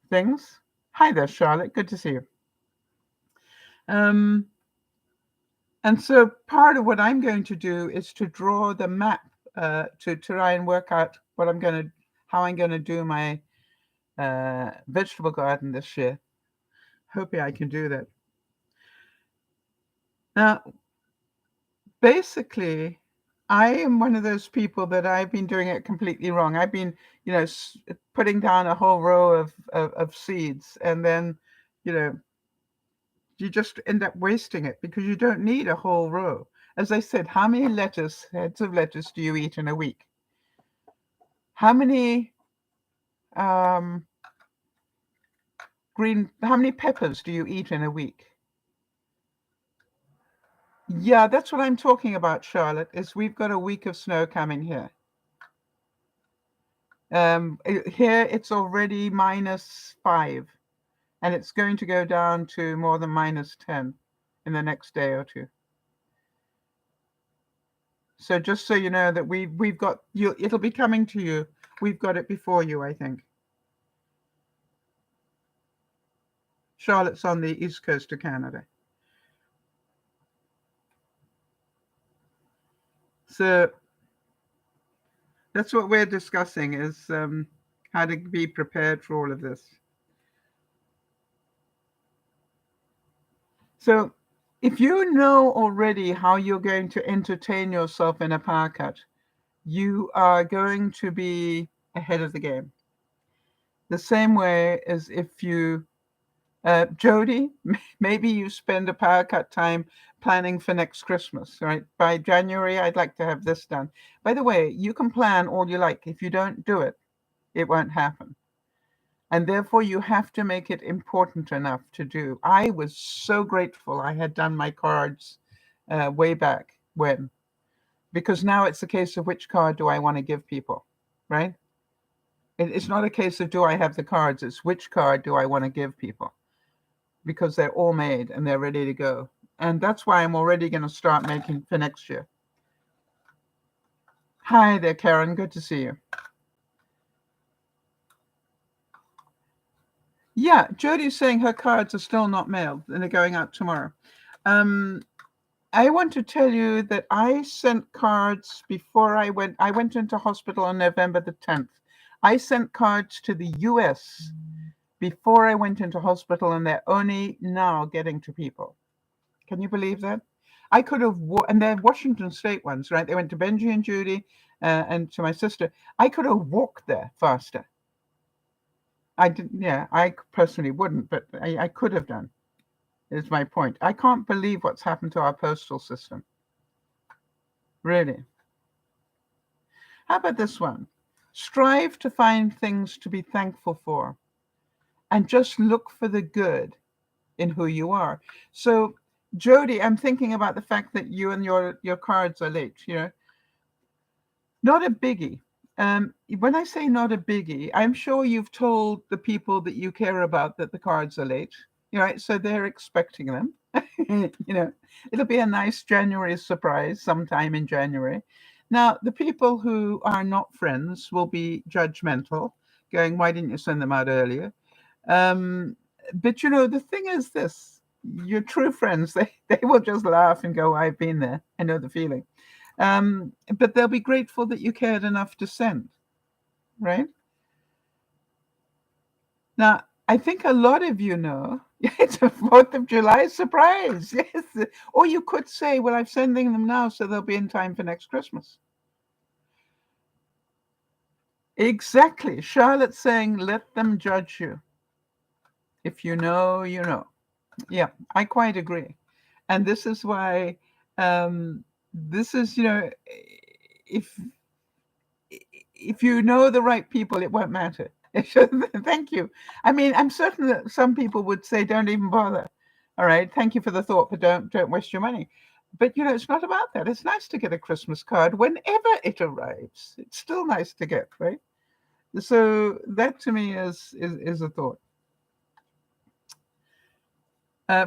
things. Hi there, Charlotte. Good to see you. And so part of what I'm going to do is to draw the map to try and work out how I'm going to do my vegetable garden this year. Hoping I can do that. Now, basically, I am one of those people that I've been doing it completely wrong. I've been, putting down a whole row of seeds, and then, you just end up wasting it because you don't need a whole row. As I said, how many heads of lettuce do you eat in a week? How many how many peppers do you eat in a week? Yeah, that's what I'm talking about, Charlotte, is we've got a week of snow coming here. Here it's already -5, and it's going to go down to more than -10 in the next day or two. So just so you know that we've got you, it'll be coming to you. We've got it before you, I think. Charlotte's on the east coast of Canada. So that's what we're discussing, is how to be prepared for all of this. So if you know already how you're going to entertain yourself in a power cut, you are going to be ahead of the game. The same way as if you, Jody, maybe you spend a power cut time planning for next Christmas, right? By January, I'd like to have this done. By the way, you can plan all you like. If you don't do it, it won't happen. And therefore, you have to make it important enough to do. I was so grateful I had done my cards way back when, because now it's a case of which card do I want to give people, right? It's not a case of do I have the cards, it's which card do I want to give people, because they're all made and they're ready to go. And that's why I'm already going to start making for next year. Hi there, Karen. Good to see you. Yeah, Jody's saying her cards are still not mailed and they're going out tomorrow. I want to tell you that I sent cards before I went into hospital on November the 10th. I sent cards to the US before I went into hospital, and they're only now getting to people. Can you believe that? I could have, and they're Washington State ones, right? They went to Benji and Judy and to my sister. I could have walked there faster. I didn't, yeah, I personally wouldn't, but I could have done, is my point. I can't believe what's happened to our postal system. Really. How about this one? Strive to find things to be thankful for, and just look for the good in who you are. So, Jody, I'm thinking about the fact that you and your cards are late, Not a biggie. When I say not a biggie, I'm sure you've told the people that you care about that the cards are late, right? So they're expecting them. It'll be a nice January surprise sometime in January. Now, the people who are not friends will be judgmental, going, why didn't you send them out earlier? But, the thing is this, your true friends, they will just laugh and go, I've been there. I know the feeling. But they'll be grateful that you cared enough to send, right? Now, I think a lot of you know, it's a 4th of July surprise, yes. Or you could say, well, I'm sending them now so they'll be in time for next Christmas. Exactly. Charlotte's saying, let them judge you. If you know, you know. Yeah, I quite agree. And this is why, this is, if you know the right people, it won't matter. Thank you. I mean, I'm certain that some people would say, don't even bother. All right, thank you for the thought, but don't waste your money. But it's not about that. It's nice to get a Christmas card whenever it arrives. It's still nice to get, right? So that to me is a thought.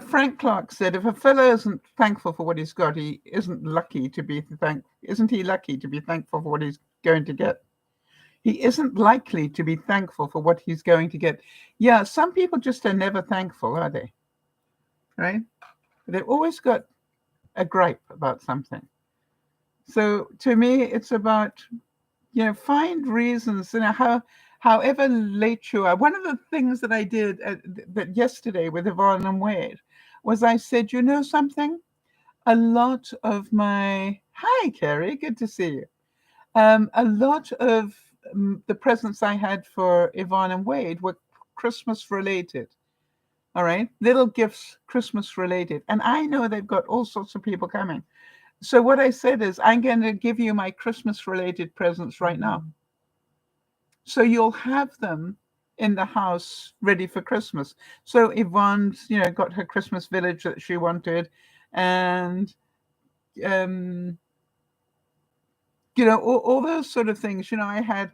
Frank Clark said, "If a fellow isn't thankful for what he's got, he isn't lucky to be Isn't he lucky to be thankful for what he's going to get? He isn't likely to be thankful for what he's going to get." Yeah, some people just are never thankful, are they? Right? They've always got a gripe about something. So to me, it's about find reasons. However late you are. One of the things that I did that yesterday with Yvonne and Wade was I said, something? A lot of hi, Carrie, good to see you. A lot of the presents I had for Yvonne and Wade were Christmas related. All right, little gifts, Christmas related. And I know they've got all sorts of people coming. So what I said is, I'm going to give you my Christmas related presents right now. So you'll have them in the house ready for Christmas. So Yvonne's, got her Christmas village that she wanted. And, all those sort of things. I had,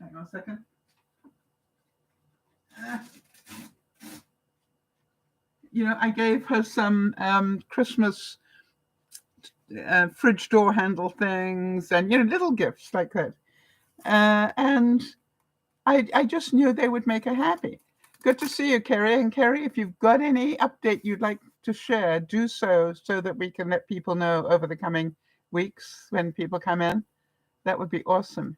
hang on a second. I gave her some Christmas fridge door handle things and, little gifts like that. And I just knew they would make her happy. Good to see you, Kerry. And Kerry, if you've got any update you'd like to share, do so that we can let people know over the coming weeks when people come in. That would be awesome.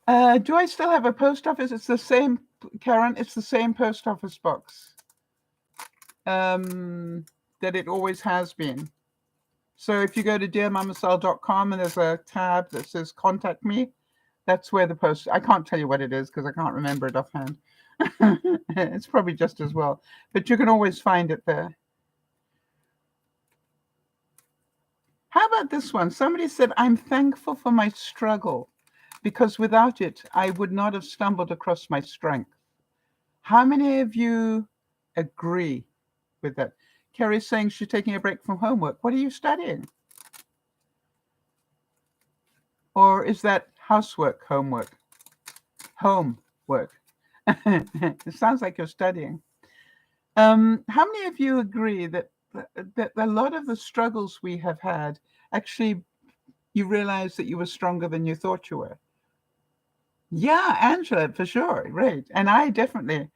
Do I still have a post office? It's the same, Karen. It's the same post office box that it always has been. So if you go to DearMamaSal.com and there's a tab that says Contact Me, that's where the post. I can't tell you what it is because I can't remember it offhand. It's probably just as well, but you can always find it there. How about this one? Somebody said, "I'm thankful for my struggle because without it, I would not have stumbled across my strength." How many of you agree with that? Kerry's saying she's taking a break from homework. What are you studying? Or is that housework, homework? Homework. It sounds like you're studying. How many of you agree that a lot of the struggles we have had, actually, you realize that you were stronger than you thought you were? Yeah, Angela, for sure. Right. And I definitely,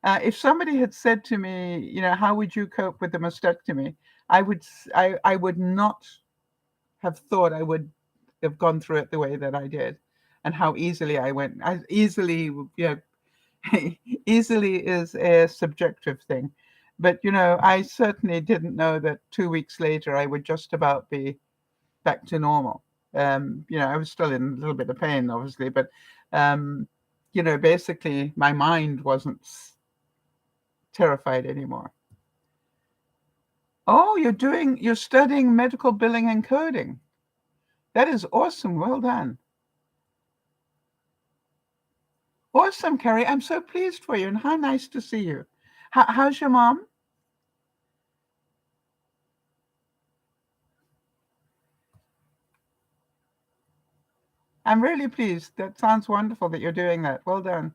if somebody had said to me, how would you cope with the mastectomy? I would not have thought I would have gone through it the way that I did, and how easily I went. Easily is a subjective thing, but I certainly didn't know that 2 weeks later I would just about be back to normal. I was still in a little bit of pain, obviously, but basically my mind wasn't terrified anymore. Oh, you're studying medical billing and coding. That is awesome. Well done. Awesome, Carrie. I'm so pleased for you, and how nice to see you. How's your mom? I'm really pleased. That sounds wonderful that you're doing that. Well done.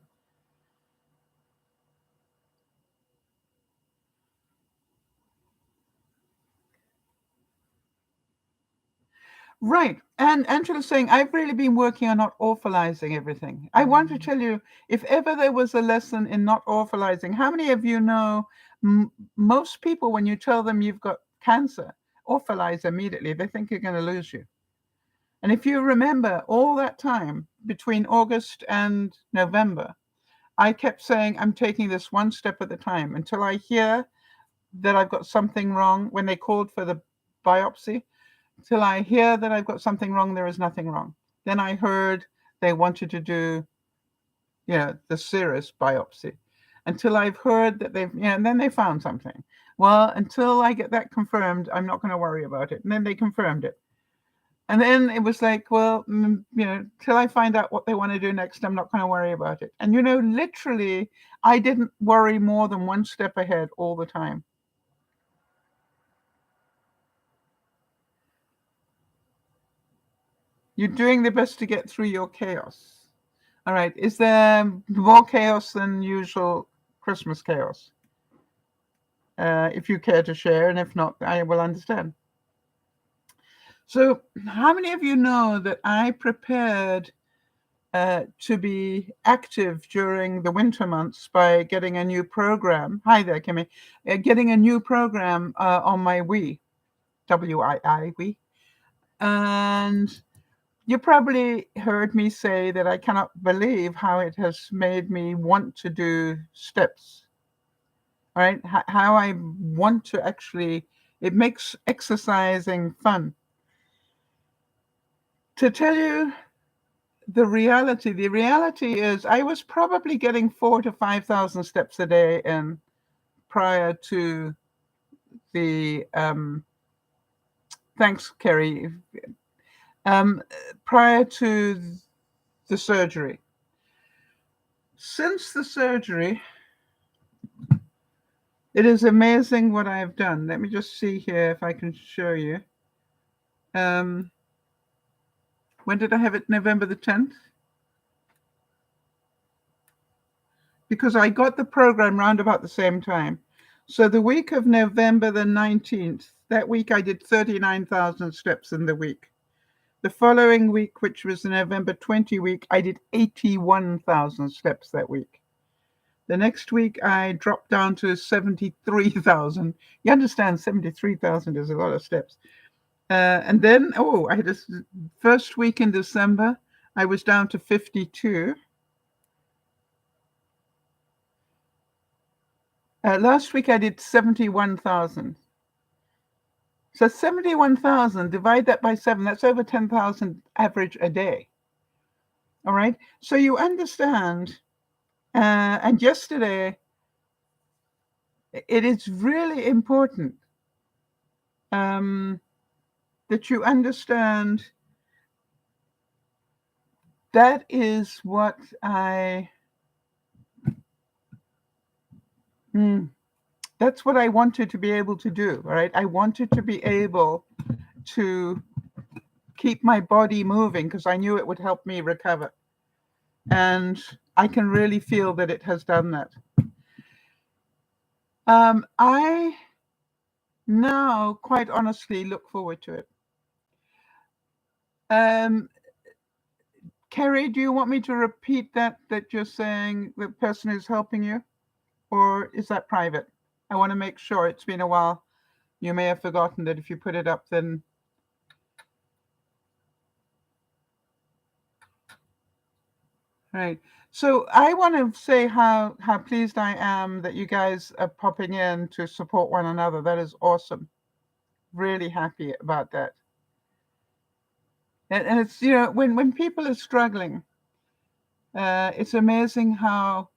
Right. And Angela's saying, I've really been working on not awfulizing everything. I want to tell you, if ever there was a lesson in not awfulizing, how many of you know most people, when you tell them you've got cancer, awfulize immediately. They think you're going to lose you. And if you remember all that time between August and November, I kept saying, I'm taking this one step at a time until I hear that I've got something wrong. When they called for the biopsy, till I hear that I've got something wrong, there is nothing wrong. Then I heard they wanted to do, the serous biopsy. Until I've heard that they've, and then they found something. Well, until I get that confirmed, I'm not going to worry about it. And then they confirmed it. And then it was like, well, till I find out what they want to do next, I'm not going to worry about it. And, literally, I didn't worry more than one step ahead all the time. You're doing the best to get through your chaos. All right. Is there more chaos than usual Christmas chaos? If you care to share, and if not, I will understand. So, how many of you know that I prepared to be active during the winter months by getting a new program? Hi there, Kimmy. Getting a new program on my Wii, WII, Wii. And you probably heard me say that I cannot believe how it has made me want to do steps, right? How I want to actually, it makes exercising fun. To tell you the reality is I was probably getting 4,000 to 5,000 steps a day in prior to the, thanks, Kerry, prior to the surgery. Since the surgery, it is amazing what I've done. Let me just see here if I can show you. When did I have it? November the 10th? Because I got the program round about the same time. So the week of November the 19th, that week I did 39,000 steps in the week. The following week, which was the November 20 week, I did 81,000 steps that week. The next week, I dropped down to 73,000. You understand, 73,000 is a lot of steps. And then, I had this first week in December, I was down to 52. Last week, I did 71,000. So 71,000, divide that by 7, that's over 10,000 average a day. All right? So you understand. And yesterday, it is really important that you understand that is what that's what I wanted to be able to do, right? I wanted to be able to keep my body moving because I knew it would help me recover. And I can really feel that it has done that. I now, quite honestly, look forward to it. Kerry, do you want me to repeat that you're saying the person is helping you? Or is that private? I want to make sure. It's been a while. You may have forgotten that if you put it up, then... Right. So I want to say how pleased I am that you guys are popping in to support one another. That is awesome. Really happy about that. And it's, when people are struggling, it's amazing how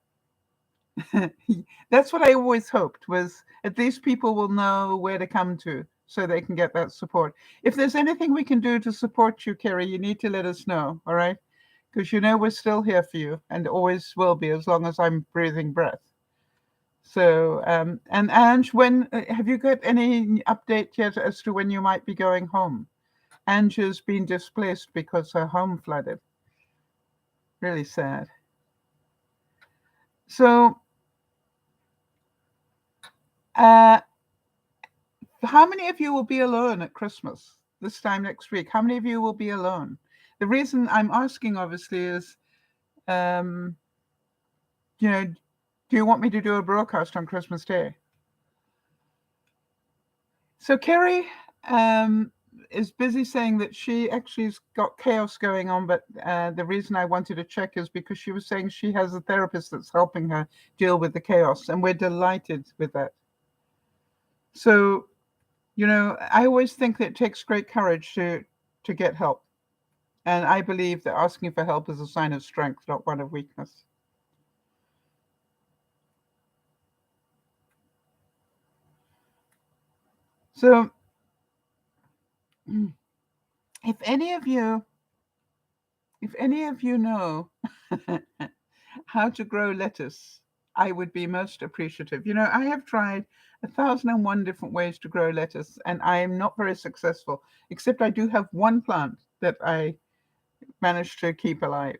that's what I always hoped, was at least people will know where to come to so they can get that support. If there's anything we can do to support you, Kerry, you need to let us know, all right? Because we're still here for you and always will be as long as I'm breathing breath. So, and Ange, when have you got any update yet as to when you might be going home? Ange has been displaced because her home flooded. Really sad. So, how many of you will be alone at Christmas this time next week? How many of you will be alone? The reason I'm asking, obviously, is, do you want me to do a broadcast on Christmas Day? So Kerry is busy saying that she actually's got chaos going on, but the reason I wanted to check is because she was saying she has a therapist that's helping her deal with the chaos, and we're delighted with that. So, I always think that it takes great courage to get help. And I believe that asking for help is a sign of strength, not one of weakness. So If any of you know how to grow lettuce, I would be most appreciative. You know, I have tried 1,001 different ways to grow lettuce, and I am not very successful, except I do have one plant that I managed to keep alive.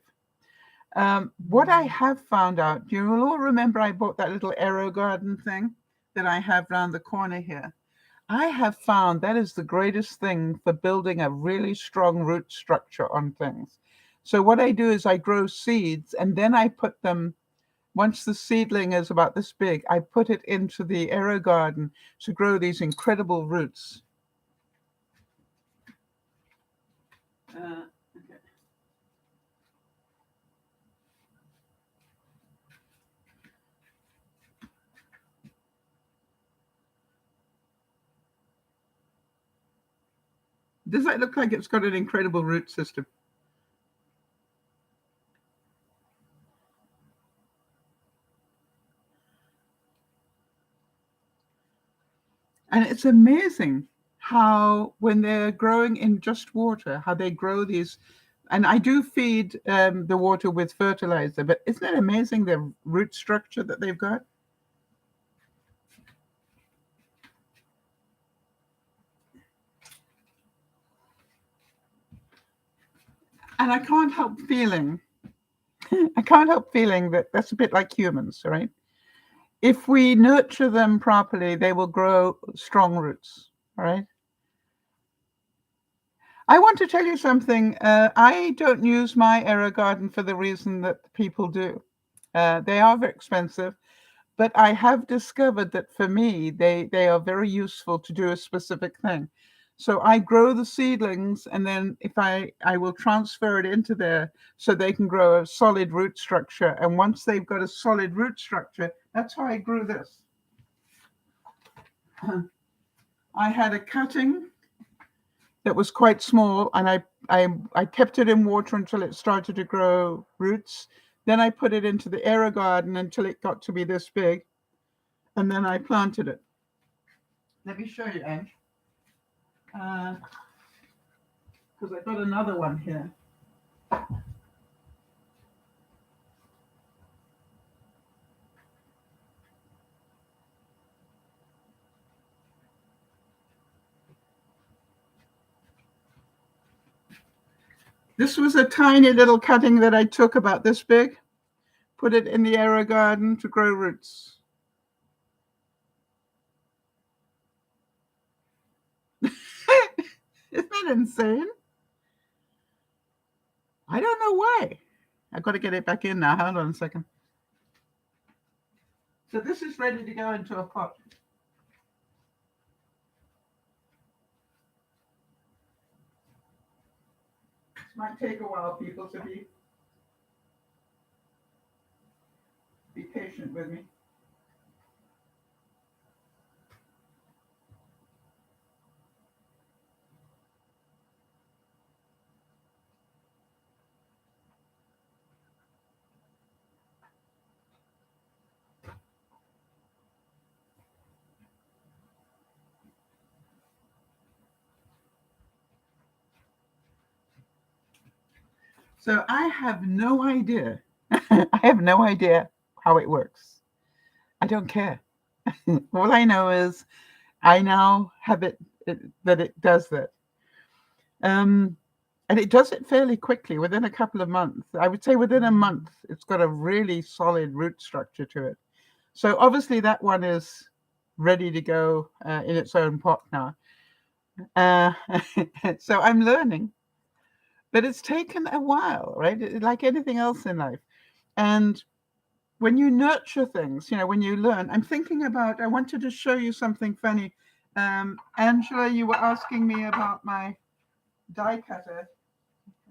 What I have found out, you will all remember I bought that little aero garden thing that I have round the corner here. I have found that is the greatest thing for building a really strong root structure on things. So what I do is I grow seeds and then I put them, once the seedling is about this big, I put it into the aero garden to grow these incredible roots. Okay. Does that look like it's got an incredible root system? And it's amazing how, when they're growing in just water, how they grow these. And I do feed the water with fertilizer, but isn't it amazing the root structure that they've got? And I can't help feeling that that's a bit like humans, right? If we nurture them properly, they will grow strong roots, right? I want to tell you something. I don't use my aero garden for the reason that people do. They are very expensive, but I have discovered that for me, they are very useful to do a specific thing. So I grow the seedlings, and then if I will transfer it into there so they can grow a solid root structure. And once they've got a solid root structure, that's how I grew this. I had a cutting that was quite small, and I kept it in water until it started to grow roots. Then I put it into the aero garden until it got to be this big, and then I planted it. Let me show you, Ange, because I've got another one here. This was a tiny little cutting that I took about this big, put it in the aero garden to grow roots. Isn't that insane? I don't know why. I've got to get it back in now. Hold on a second. So this is ready to go into a pot. This might take a while, people, to be patient with me. So I have no idea. I have no idea how it works. I don't care. All I know is I now have that it does that. And it does it fairly quickly, within a couple of months. I would say within a month, it's got a really solid root structure to it. So obviously that one is ready to go in its own pot now. Uh, so I'm learning, but it's taken a while, right? Like anything else in life. And when you nurture things, when you learn, I wanted to show you something funny. Angela, you were asking me about my die cutter.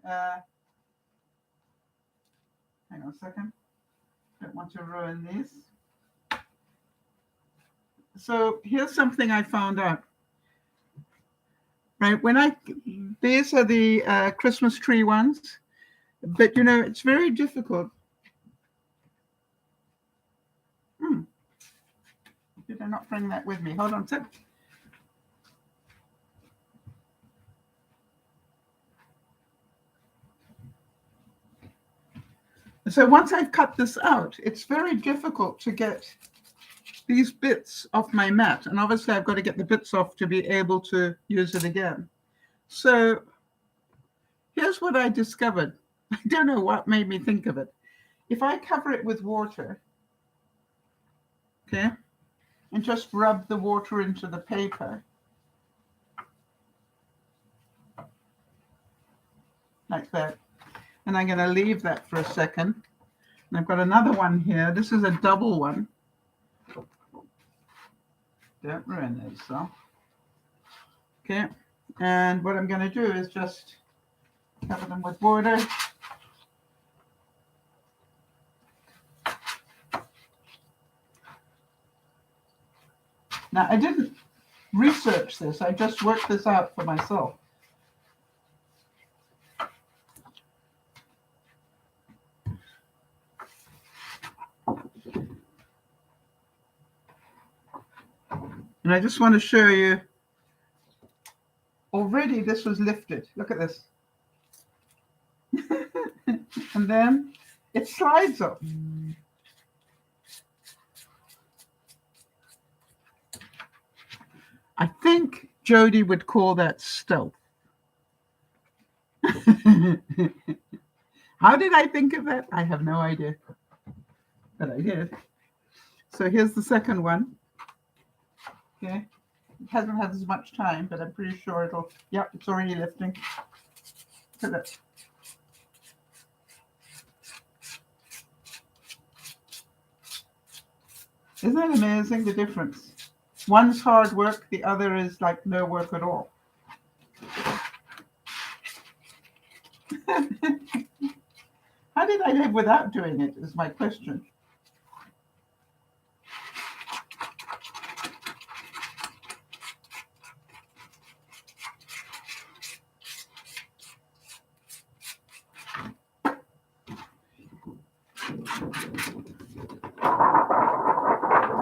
Uh, Hang on a second. Don't want to ruin these. So here's something I found out. Right, these are the Christmas tree ones, but it's very difficult. Did I not bring that with me? Hold on a sec. So once I've cut this out, it's very difficult to get these bits off my mat. And obviously I've got to get the bits off to be able to use it again. So here's what I discovered. I don't know what made me think of it. If I cover it with water, okay, and just rub the water into the paper, like that. And I'm going to leave that for a second. And I've got another one here. This is a double one. Don't ruin this, so. Okay, and what I'm going to do is just cover them with water. Now, I didn't research this. I just worked this out for myself. And I just want to show you, already this was lifted. Look at this. And then it slides up. I think Jody would call that stealth. How did I think of that? I have no idea, but I did. So here's the second one. Okay, it hasn't had as much time, but I'm pretty sure it'll, yep, it's already lifting. Look at that. Isn't that amazing, the difference? One's hard work, the other is like no work at all. How did I live without doing it is my question.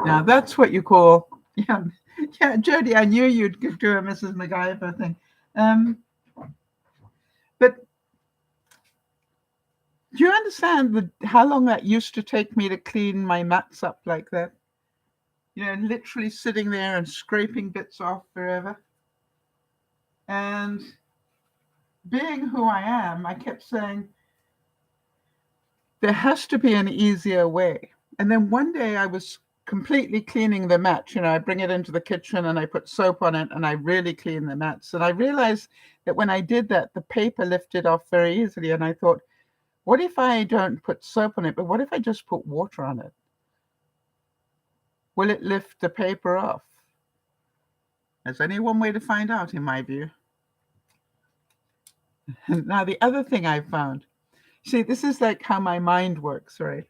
Now that's what you call, yeah, Jody, I knew you'd do a Mrs. MacGyver thing. But do you understand how long that used to take me to clean my mats up like that? You know, literally sitting there and scraping bits off forever. And being who I am, I kept saying, there has to be an easier way. And then one day I was completely cleaning the mat. You know, I bring it into the kitchen and I put soap on it and I really clean the mats. And I realized that when I did that, the paper lifted off very easily. And I thought, what if I don't put soap on it, but what if I just put water on it? Will it lift the paper off? There's only one way to find out, in my view. Now, the other thing I found, see, this is like how my mind works, right?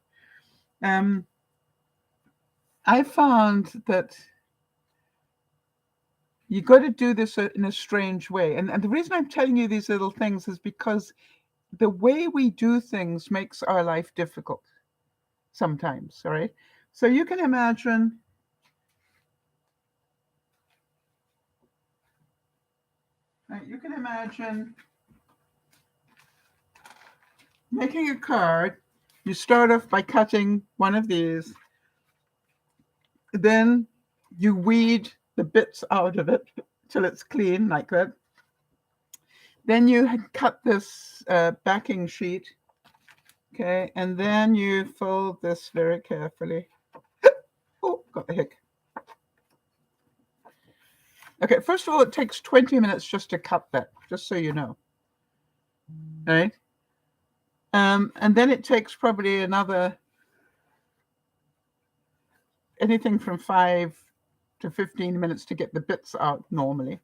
I found that you got to do this in a strange way. And the reason I'm telling you these little things is because the way we do things makes our life difficult sometimes, all right? So you can imagine making a card. You start off by cutting one of these. Then you weed the bits out of it till it's clean like that. Then you cut this backing sheet, okay, and then you fold this very carefully. Oh, got the hick. Okay, first of all, it takes 20 minutes just to cut that, just so you know. All right? And then it takes probably anything from 5 to 15 minutes to get the bits out normally.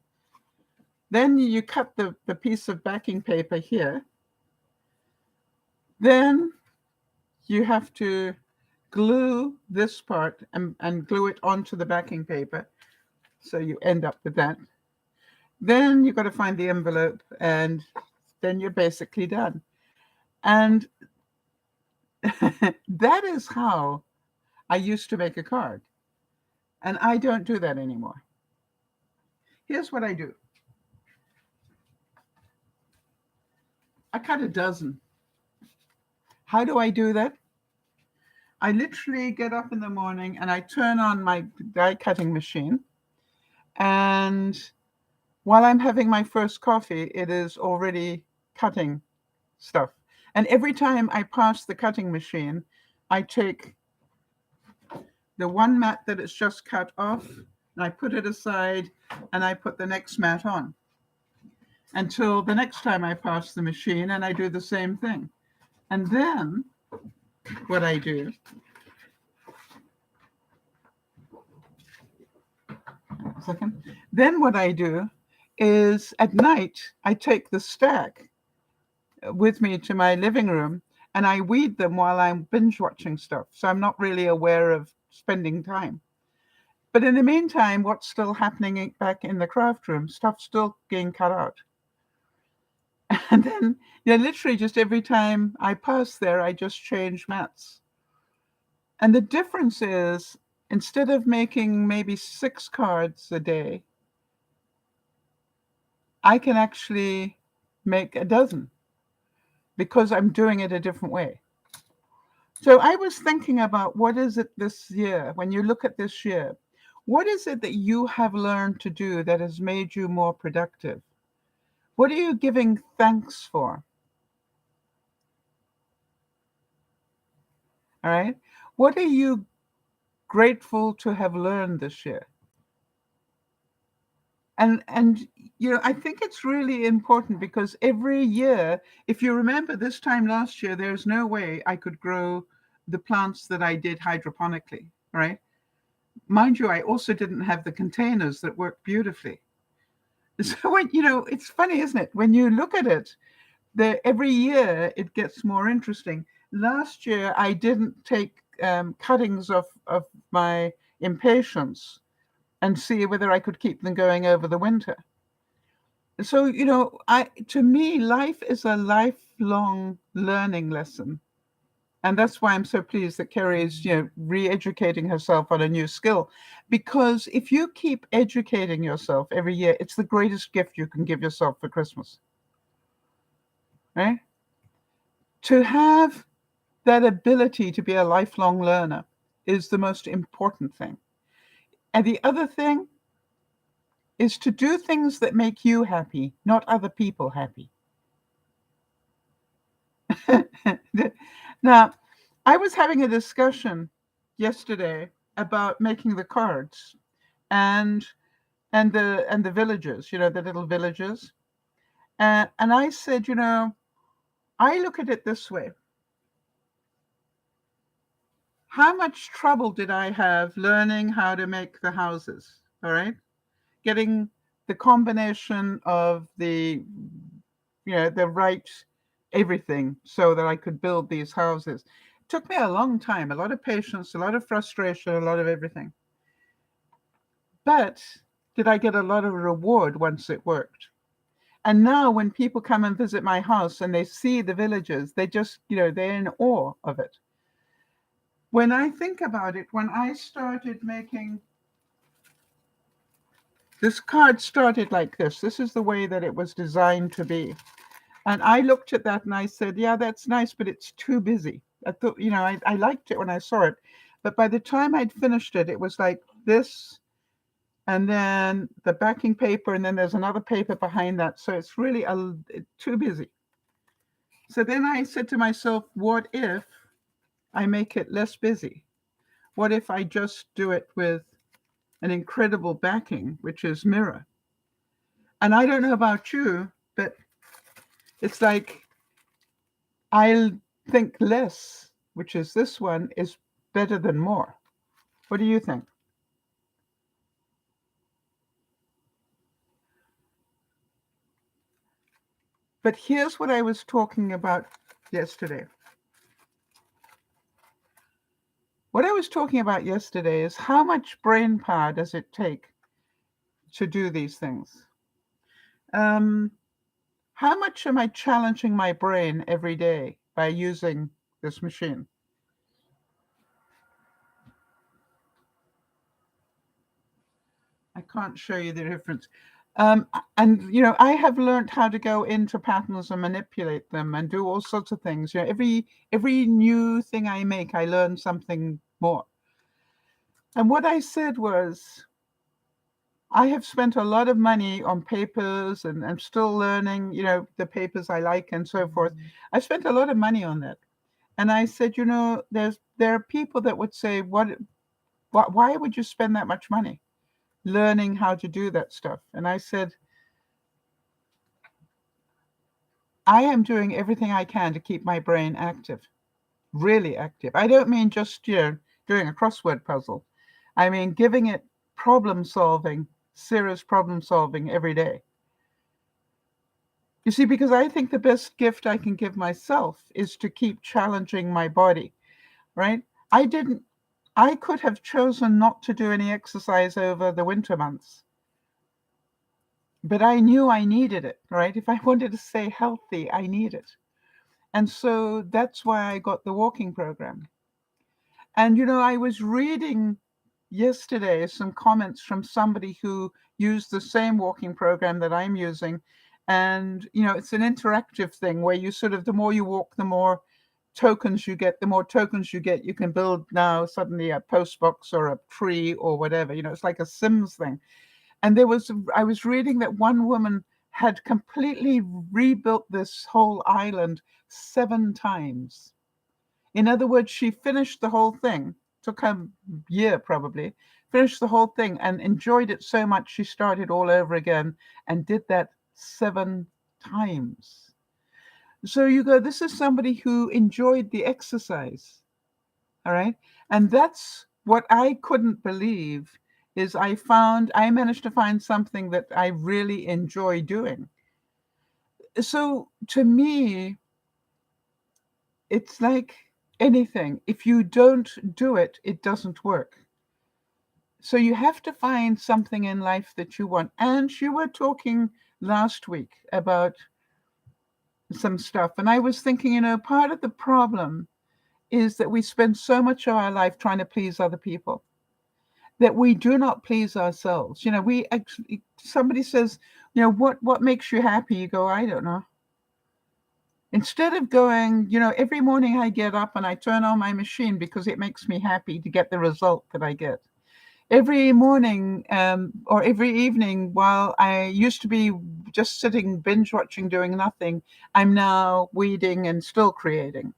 Then you cut the piece of backing paper here. Then you have to glue this part and glue it onto the backing paper. So you end up with that. Then you've got to find the envelope, and then you're basically done. And that is how I used to make a card. And I don't do that anymore. Here's what I do. I cut a dozen. How do I do that? I literally get up in the morning and I turn on my die cutting machine. And while I'm having my first coffee, it is already cutting stuff. And every time I pass the cutting machine, I take the one mat that it's just cut off and I put it aside and I put the next mat on until the next time I pass the machine, and I do the same thing. And then what I do, then what I do is at night, I take the stack with me to my living room and I weed them while I'm binge watching stuff. So I'm not really aware of spending time. But in the meantime, what's still happening back in the craft room? Stuff's still getting cut out. And then, literally just every time I pass there, I just change mats. And the difference is, instead of making maybe 6 cards a day, I can actually make a dozen because I'm doing it a different way. So I was thinking about, what is it this year, when you look at this year, what is it that you have learned to do that has made you more productive? What are you giving thanks for? All right. What are you grateful to have learned this year? And I think it's really important because every year, if you remember this time last year, there's no way I could grow the plants that I did hydroponically, right? Mind you, I also didn't have the containers that work beautifully. So when, it's funny, isn't it? When you look at it, every year it gets more interesting. Last year, I didn't take cuttings of my impatiens and see whether I could keep them going over the winter. So, to me, life is a lifelong learning lesson. And that's why I'm so pleased that Kerry is, re-educating herself on a new skill. Because if you keep educating yourself every year, it's the greatest gift you can give yourself for Christmas. Right? To have that ability to be a lifelong learner is the most important thing. And the other thing is to do things that make you happy, not other people happy. Now, I was having a discussion yesterday about making the cards and the villages, the little villages. And I said, I look at it this way. How much trouble did I have learning how to make the houses? All right. Getting the combination of the right everything so that I could build these houses. It took me a long time, a lot of patience, a lot of frustration, a lot of everything. But did I get a lot of reward once it worked? And now when people come and visit my house and they see the villages, they just, they're in awe of it. When I think about it, when I started making this card, started like this. This is the way that it was designed to be. And I looked at that and I said, yeah, that's nice, but it's too busy. I thought, I liked it when I saw it. But by the time I'd finished it, it was like this, and then the backing paper, and then there's another paper behind that. So it's really too busy. So then I said to myself, what if I make it less busy? What if I just do it with an incredible backing, which is mirror? And I don't know about you, but it's like I'll think less, which is this one, is better than more. What do you think? But here's what I was talking about yesterday. What I was talking about yesterday is how much brain power does it take to do these things? How much am I challenging my brain every day by using this machine? I can't show you the difference. And I have learned how to go into patterns and manipulate them and do all sorts of things. Every new thing I make, I learn something more. And what I said was, I have spent a lot of money on papers, and I'm still learning, the papers I like and so forth. I spent a lot of money on that. And I said, there are people that would say, why would you spend that much money learning how to do that stuff? And I said, I am doing everything I can to keep my brain active, really active. I don't mean just, doing a crossword puzzle. I mean giving it problem solving, serious problem solving every day. You see, because I think the best gift I can give myself is to keep challenging my body, right? I could have chosen not to do any exercise over the winter months, but I knew I needed it, right? If I wanted to stay healthy, I need it. And so that's why I got the walking program. And, I was reading yesterday some comments from somebody who used the same walking program that I'm using. And, it's an interactive thing where you sort of, the more you walk, the more tokens you get. The more tokens you get, you can build now suddenly a post box or a tree or whatever. It's like a Sims thing. And I was reading that one woman had completely rebuilt this whole island 7 times. In other words, she finished the whole thing, took a year probably, finished the whole thing and enjoyed it so much she started all over again and did that 7 times. So you go, this is somebody who enjoyed the exercise. All right. And that's what I couldn't believe is I managed to find something that I really enjoy doing. So to me, it's like anything. If you don't do it, it doesn't work. So you have to find something in life that you want. And you were talking last week about some stuff. And I was thinking, part of the problem is that we spend so much of our life trying to please other people that we do not please ourselves. We actually, somebody says, what makes you happy? You go, I don't know. Instead of going, every morning I get up and I turn on my machine because it makes me happy to get the result that I get. Every morning or every evening, while I used to be just sitting binge watching doing nothing, I'm now weeding and still creating.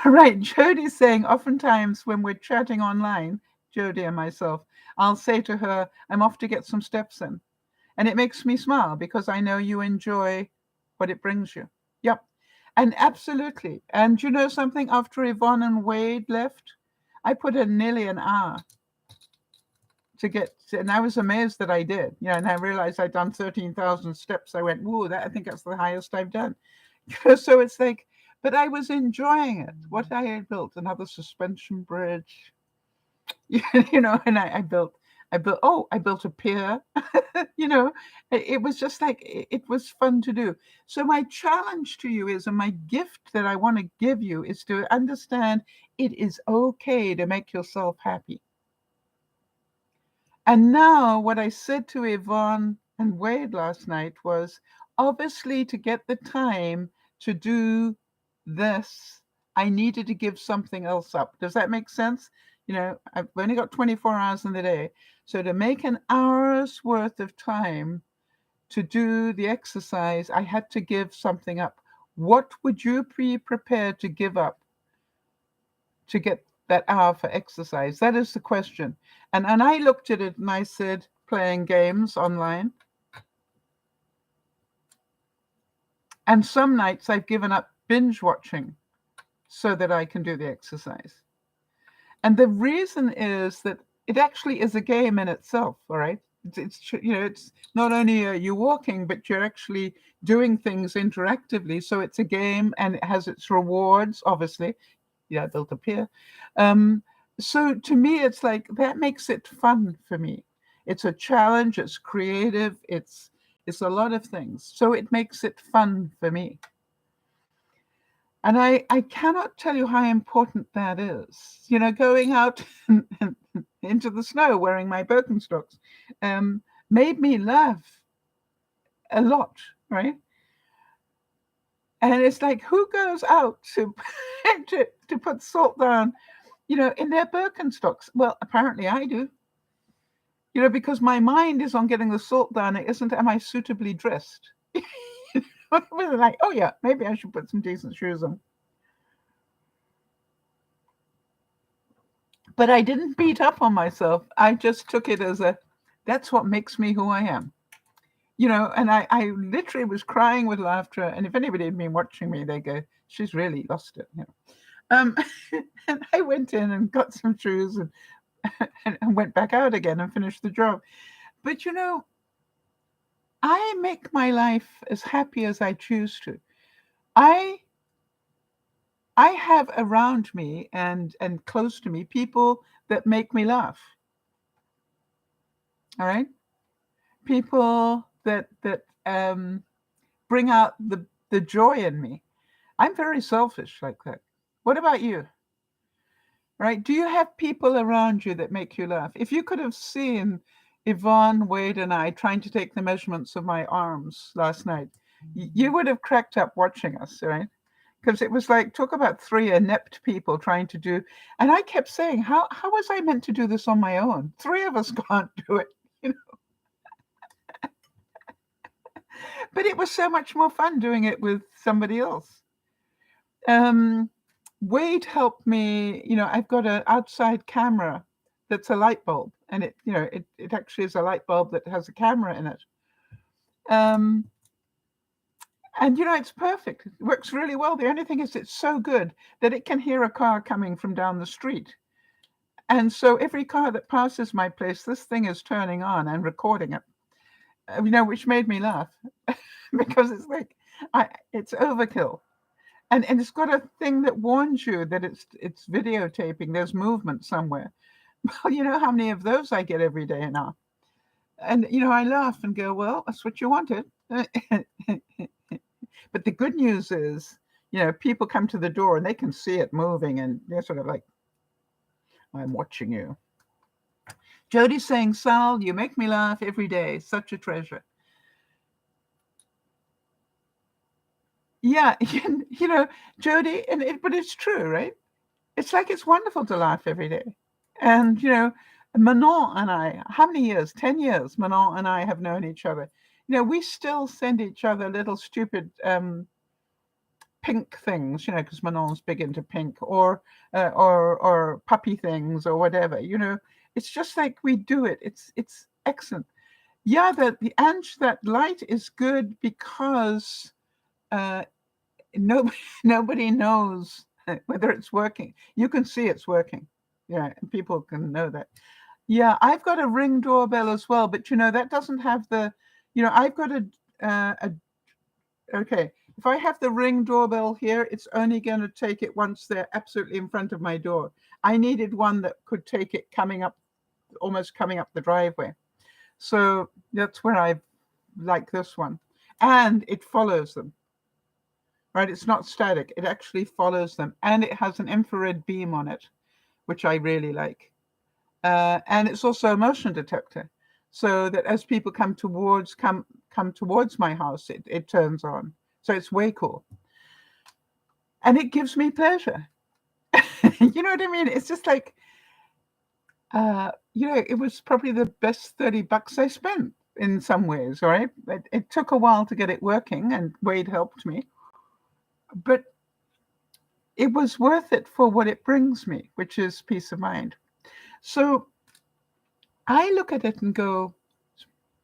Right, Jodie's saying oftentimes when we're chatting online, Jodie and myself, I'll say to her, I'm off to get some steps in. And it makes me smile because I know you enjoy what it brings you. Yep. And absolutely. And you know something? After Yvonne and Wade left, I put in nearly an hour and I was amazed that I did. And I realized I'd done 13,000 steps. I went, whoa, I think that's the highest I've done. So it's like, but I was enjoying it. What I had built, another suspension bridge, and I built a pier. It was just like, it was fun to do. So my challenge to you is, and my gift that I want to give you is to understand it is okay to make yourself happy. And now what I said to Yvonne and Wade last night was, obviously to get the time to do this, I needed to give something else up. Does that make sense? I've only got 24 hours in the day. So to make an hour's worth of time to do the exercise, I had to give something up. What would you be prepared to give up to get that hour for exercise? That is the question. And I looked at it and I said, playing games online. And some nights I've given up binge watching so that I can do the exercise. And the reason is that it actually is a game in itself, all right? It's not only are you walking, but you're actually doing things interactively. So it's a game and it has its rewards, obviously. I built a pier. So to me, it's like, that makes it fun for me. It's a challenge, it's creative, it's a lot of things. So it makes it fun for me. And I cannot tell you how important that is. Going out into the snow wearing my Birkenstocks, made me laugh a lot, right? And it's like, who goes out to to put salt down, in their Birkenstocks? Well, apparently I do, because my mind is on getting the salt down. It isn't, am I suitably dressed? Like, oh yeah, maybe I should put some decent shoes on. But I didn't beat up on myself. I just took it as that's what makes me who I am. And I literally was crying with laughter. And if anybody had been watching me, they go, she's really lost it. And I went in and got some shoes and went back out again and finished the job. But I make my life as happy as I choose to. I have around me and close to me people that make me laugh. All right? People that bring out the joy in me. I'm very selfish like that. What about you? Right? Do you have people around you that make you laugh? If you could have seen Yvonne, Wade, and I trying to take the measurements of my arms last night, you would have cracked up watching us, right? Because it was like, talk about three inept people trying to do, and I kept saying, how was I meant to do this on my own? Three of us can't do it, But it was so much more fun doing it with somebody else. Wade helped me, I've got an outside camera that's a light bulb, and it actually is a light bulb that has a camera in it. And it's perfect. It works really well. The only thing is it's so good that it can hear a car coming from down the street. And so every car that passes my place, this thing is turning on and recording it. Which made me laugh because it's like it's overkill. And it's got a thing that warns you that it's videotaping. There's movement somewhere. Well, you know how many of those I get every day now. And, I laugh and go, well, that's what you wanted. But the good news is, people come to the door and they can see it moving and they're sort of like, I'm watching you. Jody's saying, Sal, you make me laugh every day. Such a treasure. Yeah, Jody, but it's true, right? It's like it's wonderful to laugh every day. And, Manon and I, how many years? 10 years, Manon and I have known each other. We still send each other little stupid pink things, because Manon's big into pink, or puppy things or whatever, It's just like we do it. It's excellent. Yeah, that light is good because nobody knows whether it's working. You can see it's working. Yeah, and people can know that. Yeah, I've got a Ring doorbell as well, but that doesn't have the, I've got okay. If I have the Ring doorbell here, it's only going to take it once they're absolutely in front of my door. I needed one that could take it almost coming up the driveway. So that's where I like this one. And it follows them. Right? It's not static. It actually follows them. And it has an infrared beam on it, which I really like. And it's also a motion detector. So that as people come towards my house, it turns on. So it's way cool. And it gives me pleasure. You know what I mean? It's just like, it was probably the best $30 I spent in some ways, right? It took a while to get it working, and Wade helped me. But it was worth it for what it brings me, which is peace of mind. So I look at it and go,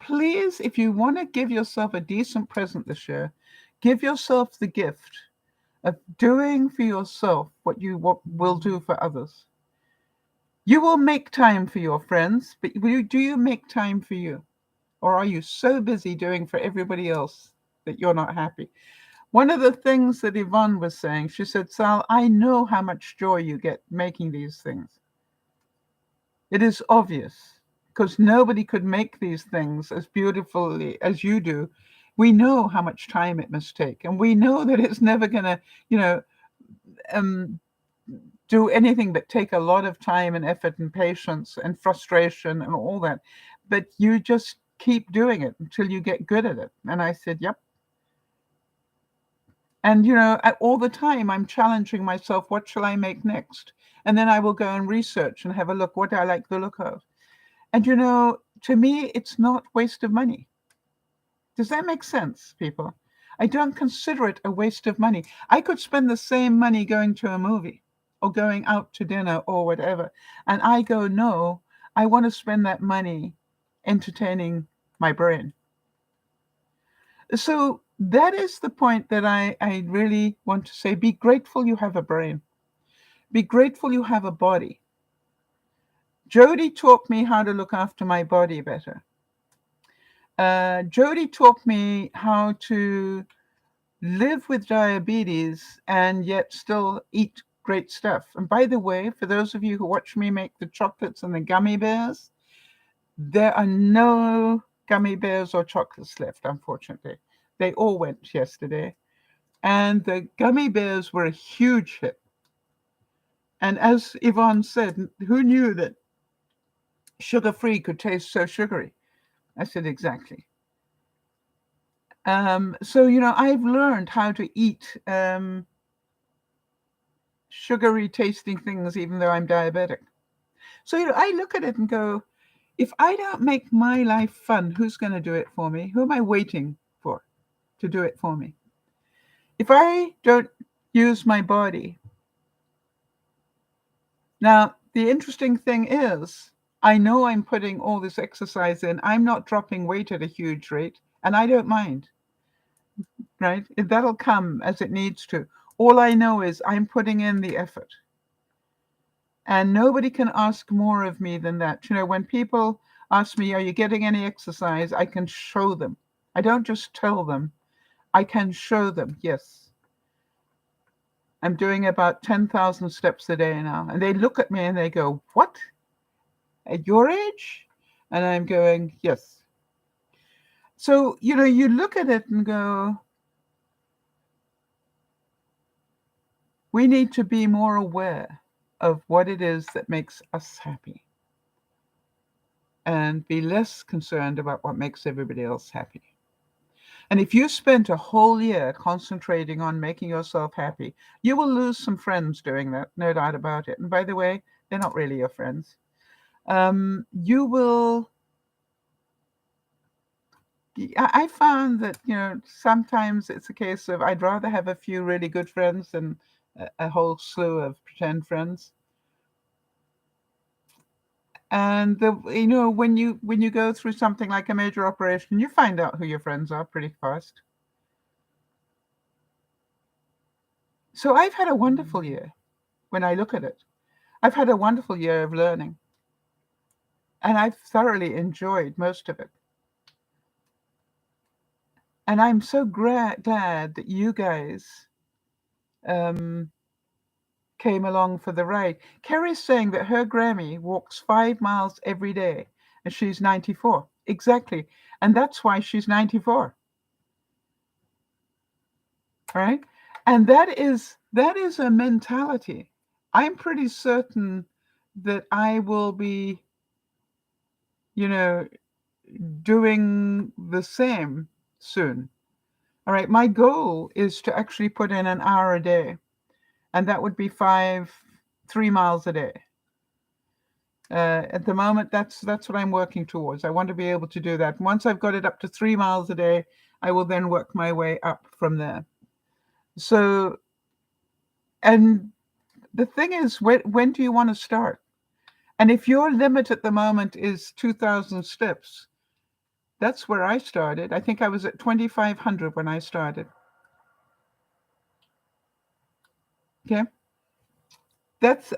please, if you want to give yourself a decent present this year, give yourself the gift of doing for yourself what you will do for others. You will make time for your friends, but do you make time for you? Or are you so busy doing for everybody else that you're not happy? One of the things that Yvonne was saying, she said, Sal, I know how much joy you get making these things. It is obvious, because nobody could make these things as beautifully as you do. We know how much time it must take, and we know that it's never going to, do anything but take a lot of time and effort and patience and frustration and all that. But you just keep doing it until you get good at it. And I said, yep. And, all the time I'm challenging myself, what shall I make next? And then I will go and research and have a look, what do I like the look of? And, to me, it's not waste of money. Does that make sense, people? I don't consider it a waste of money. I could spend the same money going to a movie or going out to dinner or whatever. And I go, no, I want to spend that money entertaining my brain. So that is the point that I really want to say. Be grateful you have a brain. Be grateful you have a body. Jody taught me how to look after my body better. Jody taught me how to live with diabetes and yet still eat great stuff. And by the way, for those of you who watch me make the chocolates and the gummy bears, there are no gummy bears or chocolates left, unfortunately. They all went yesterday. And the gummy bears were a huge hit. And as Yvonne said, who knew that sugar-free could taste so sugary? I said, exactly. So, I've learned how to eat sugary tasting things, even though I'm diabetic. So, I look at it and go, if I don't make my life fun, who's going to do it for me? Who am I waiting for to do it for me? If I don't use my body. Now, the interesting thing is, I know I'm putting all this exercise in. I'm not dropping weight at a huge rate, and I don't mind, right? That'll come as it needs to. All I know is I'm putting in the effort. And nobody can ask more of me than that. When people ask me, are you getting any exercise? I can show them. I don't just tell them. I can show them, yes. I'm doing about 10,000 steps a day now. And they look at me and they go, what? At your age? And I'm going, yes. So, you look at it and go, we need to be more aware of what it is that makes us happy and be less concerned about what makes everybody else happy. And if you spent a whole year concentrating on making yourself happy, you will lose some friends doing that, no doubt about it. And by the way, they're not really your friends. You will. I found that, sometimes it's a case of I'd rather have a few really good friends than a whole slew of pretend friends. And when you go through something like a major operation, you find out who your friends are pretty fast. So I've had a wonderful year when I look at it. I've had a wonderful year of learning. And I've thoroughly enjoyed most of it. And I'm so glad that you guys came along for the ride. Kerry's saying that her Grammy walks 5 miles every day and she's 94. Exactly. And that's why she's 94. Right? And that is a mentality. I'm pretty certain that I will be, doing the same soon. All right. My goal is to actually put in an hour a day. And that would be 3 miles a day. At the moment, that's what I'm working towards. I want to be able to do that. Once I've got it up to 3 miles a day, I will then work my way up from there. So, and the thing is, when do you want to start? And if your limit at the moment is 2,000 steps, that's where I started. I think I was at 2,500 when I started. Okay.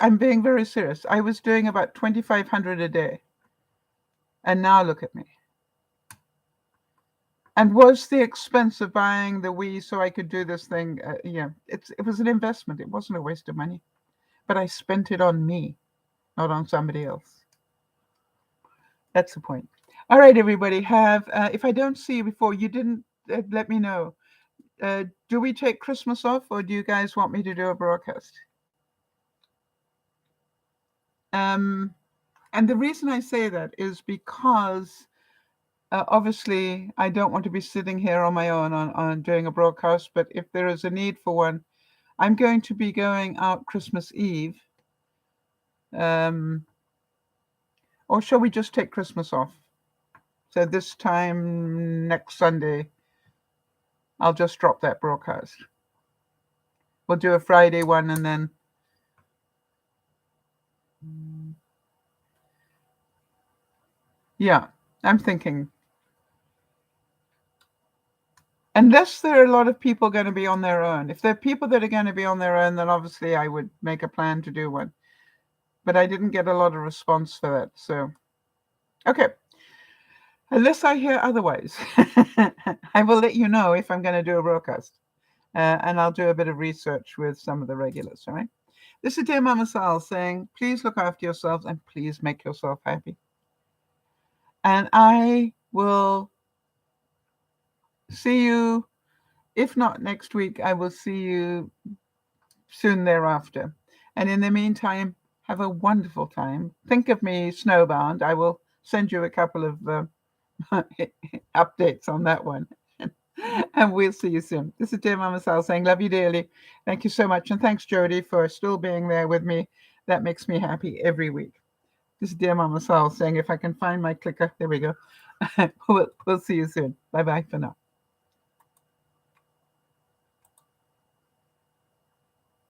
I'm being very serious. I was doing about 2,500 a day. And now look at me. And was the expense of buying the Wii so I could do this thing? It was an investment. It wasn't a waste of money. But I spent it on me, not on somebody else. That's the point. All right, everybody. If I don't see you before, you didn't let me know. Do we take Christmas off, or do you guys want me to do a broadcast? And the reason I say that is because obviously I don't want to be sitting here on my own on doing a broadcast, but if there is a need for one, I'm going to be going out Christmas Eve. Or shall we just take Christmas off? So this time next Sunday, I'll just drop that broadcast. We'll do a Friday one and then yeah, I'm thinking. Unless there are a lot of people going to be on their own. If there are people that are going to be on their own, then obviously I would make a plan to do one. But I didn't get a lot of response for that. So, okay. Unless I hear otherwise, I will let you know if I'm going to do a broadcast. And I'll do a bit of research with some of the regulars, all right? This is Dear Mama Sal saying, please look after yourselves and please make yourself happy. And I will see you, if not next week, I will see you soon thereafter. And in the meantime, have a wonderful time. Think of me snowbound. I will send you a couple of updates on that one. And we'll see you soon. This is Dear Mama Sal saying, love you dearly. Thank you so much. And thanks, Jody, for still being there with me. That makes me happy every week. This is Dear Mama Sal saying, if I can find my clicker, there we go. We'll see you soon. Bye-bye for now.